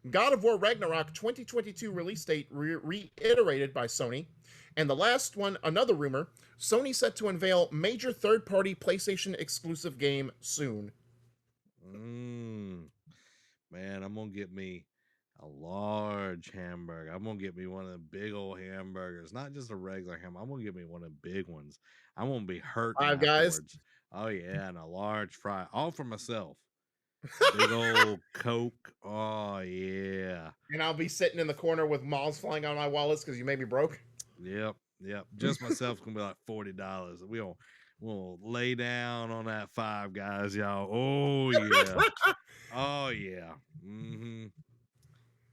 God of War Ragnarok 2022 release date reiterated by Sony. And the last one, another rumor, Sony set to unveil major third-party PlayStation exclusive game soon. Man, I'm going to get me a large hamburger. I'm going to get me one of the big old hamburgers. Not just a regular hamburger. I'm going to get me one of the big ones. I'm going to be hurting Five Guys? afterwards. Oh, yeah, and a large fry. All for myself. Big old Coke. Oh, yeah. And I'll be sitting in the corner with malls flying on my wallets because you made me broke. Yep. Yep. Just myself's gonna be like $40. We'll lay down on that Five Guys, y'all. Oh yeah. Oh yeah.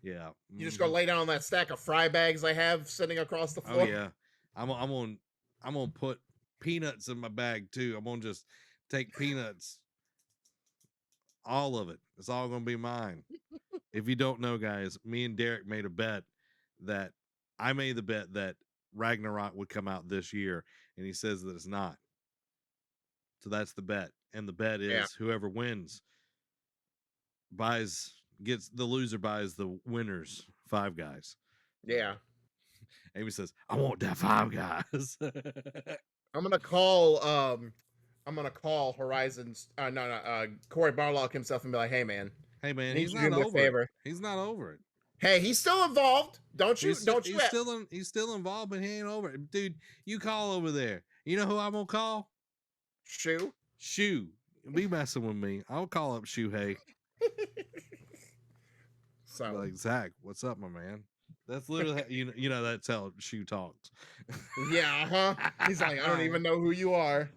Yeah. You just gonna lay down on that stack of fry bags I have sitting across the floor? Oh yeah. I'm gonna put peanuts in my bag too. I'm gonna just take peanuts, all of it. It's all gonna be mine. If you don't know, guys, me and Derek made a bet that I made the bet that Ragnarok would come out this year, and he says that it's not. So that's the bet. And the bet is whoever wins gets the loser buys the winners Five Guys. Yeah. Amy says, I want that Five Guys. I'm gonna call Horizon's Corey Barlog himself and be like, hey man, He's not over it. He's not over it. Hey, he's still involved. He's still involved, but he ain't over it. Dude, you call over there. You know who I'm gonna call? Shoe. Be messing with me. I'll call up Hey. So like, Zach, what's up, my man? That's literally how, you know that's how Shoe talks. Yeah, He's like, I don't even know who you are.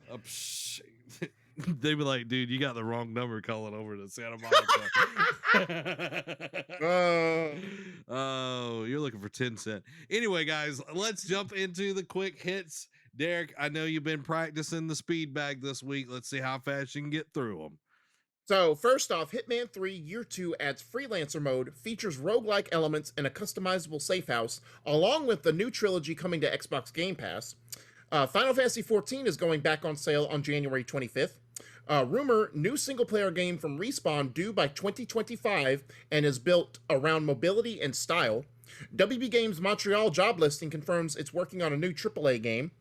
They be like, dude, you got the wrong number calling over to Santa Monica. Oh, you're looking for 10 cents. Anyway, guys, let's jump into the quick hits. Derek, I know you've been practicing the speed bag this week. Let's see how fast you can get through them. So, first off, Hitman 3 Year 2 adds Freelancer mode, features roguelike elements and a customizable safe house, along with the new trilogy coming to Xbox Game Pass. Final Fantasy XIV is going back on sale on January 25th. Rumor, new single-player game from Respawn due by 2025 and is built around mobility and style. WB Games Montreal job listing confirms it's working on a new AAA game.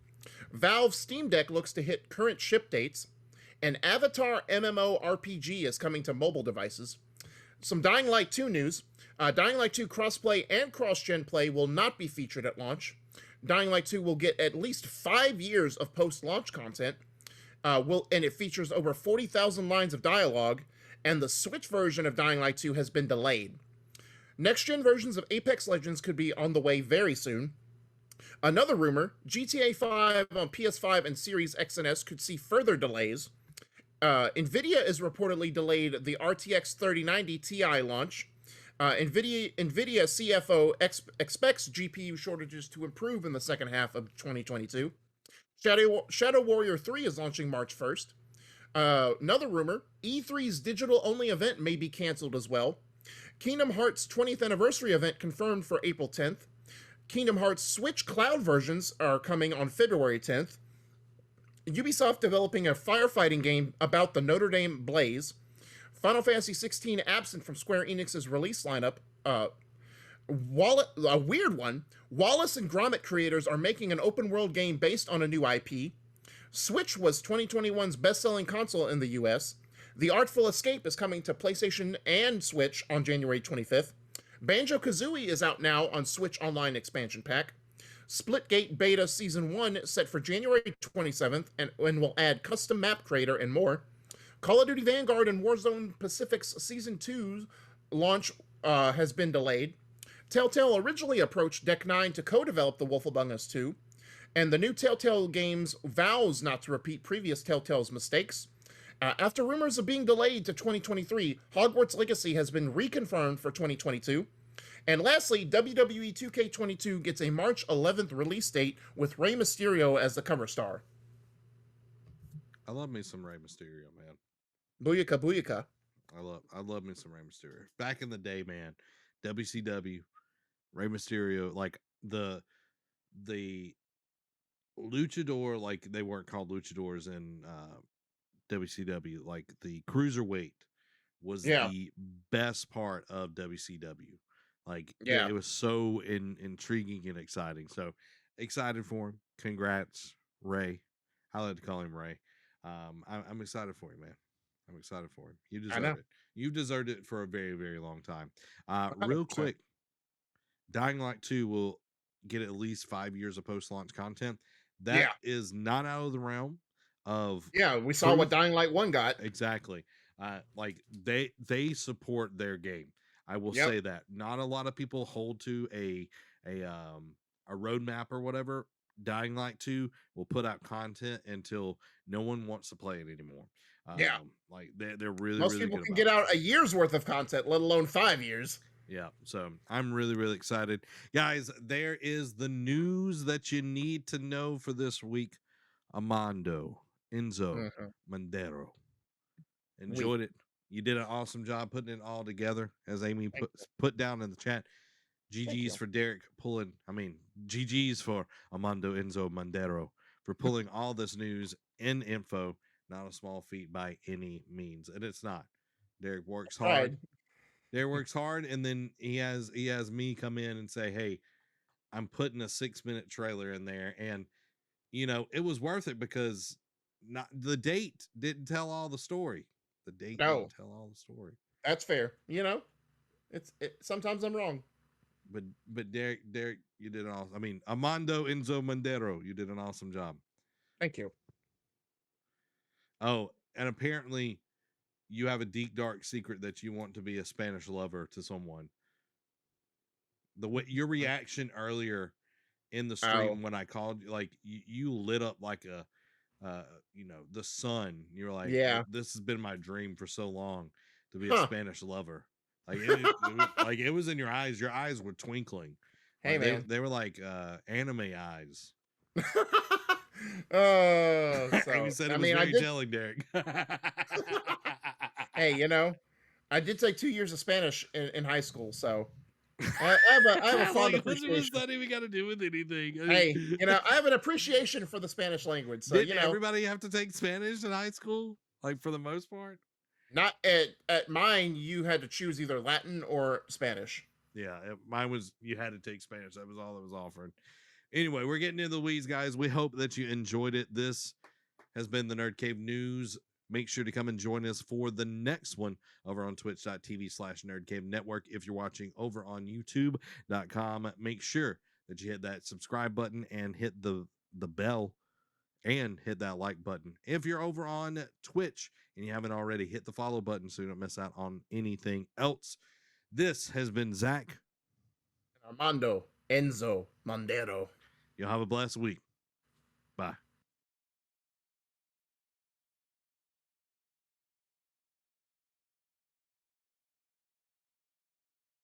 Valve's Steam Deck looks to hit current ship dates. An Avatar MMORPG is coming to mobile devices. Some Dying Light 2 news. Dying Light 2 crossplay and cross-gen play will not be featured at launch. Dying Light 2 will get at least 5 years of post-launch content. And it features over 40,000 lines of dialogue, and the Switch version of Dying Light 2 has been delayed. Next-gen versions of Apex Legends could be on the way very soon. Another rumor, GTA 5 on PS5 and Series X and S could see further delays. NVIDIA is reportedly delayed the RTX 3090 Ti launch. NVIDIA CFO expects GPU shortages to improve in the second half of 2022. Shadow Warrior 3 is launching March 1st. Another rumor, E3's digital-only event may be canceled as well. Kingdom Hearts 20th anniversary event confirmed for April 10th. Kingdom Hearts Switch cloud versions are coming on February 10th. Ubisoft developing a firefighting game about the Notre Dame Blaze. Final Fantasy XVI absent from Square Enix's release lineup. A weird one. Wallace and Gromit creators are making an open-world game based on a new IP. Switch was 2021's best-selling console in the US. The Artful Escape is coming to PlayStation and Switch on January 25th. Banjo-Kazooie is out now on Switch Online Expansion Pack. Splitgate Beta Season 1 set for January 27th and will add custom map creator and more. Call of Duty Vanguard and Warzone Pacific's Season 2 launch has been delayed. Telltale originally approached Deck 9 to co-develop The Wolf Among Us 2, and the new Telltale games vows not to repeat previous Telltale's mistakes. After rumors of being delayed to 2023, Hogwarts Legacy has been reconfirmed for 2022. And lastly, WWE 2K22 gets a March 11th release date with Rey Mysterio as the cover star. I love me some Rey Mysterio, man. Booyaka booyaka. I love me some Rey Mysterio. Back in the day, man, WCW, Rey Mysterio, like the luchador, like they weren't called luchadors in WCW, like the cruiserweight was the best part of WCW. Like, it was so intriguing and exciting. So excited for him. Congrats, Ray. I like to call him Ray. I'm excited for you, man. I'm excited for him. You deserve it. You've deserved it for a very, very long time. Real quick, Dying Light 2 will get at least 5 years of post-launch content. That is not out of the realm of... Yeah, we saw what Dying Light 1 got. Exactly. Like, they support their game. I will say that. Not a lot of people hold to a roadmap or whatever. Dying Light 2 will put out content until no one wants to play it anymore. Yeah. Like they're really, Most really people good can about get it. out a year's worth of content, let alone 5 years. Yeah, so I'm really, really excited. Guys, there is the news that you need to know for this week. Armando Enzo Mondero. Enjoyed it. You did an awesome job putting it all together, as Amy put down in the chat. GG's for Derek pulling, GG's for Armando Enzo Mondero for pulling all this news in info. Not a small feat by any means. And it's not. Derek works hard. Derek works hard, and then he has me come in and say, hey, I'm putting a 6-minute trailer in there. And, it was worth it because the date didn't tell all the story. The date didn't tell all the story. That's fair. Sometimes I'm wrong. But Derek, you did an awesome. Armando Enzo Mondero, you did an awesome job. Thank you. Oh, and apparently you have a deep, dark secret that you want to be a Spanish lover to someone. The way your reaction earlier in the stream when I called you, like you lit up like the sun. You're like, yeah, this has been my dream for so long to be a Spanish lover. Like it was in your eyes. Your eyes were twinkling. Hey, like, man. They were like anime eyes. Oh, you said it was very telling, Derek. Hey, I did take 2 years of Spanish in high school, so I have a fond appreciation. What does that even got to do with anything? Hey, I have an appreciation for the Spanish language. So did everybody have to take Spanish in high school? Like for the most part? Not at mine, you had to choose either Latin or Spanish. Yeah, mine was you had to take Spanish. That was all that was offered. Anyway, we're getting into the weeds, guys. We hope that you enjoyed it. This has been the Nerd Cave News. Make sure to come and join us for the next one over on twitch.tv/NerdCave Network. If you're watching over on youtube.com, make sure that you hit that subscribe button and hit the bell and hit that like button. If you're over on Twitch and you haven't already, hit the follow button so you don't miss out on anything else. This has been Zach. Armando Enzo Mondero. You'll have a blessed week.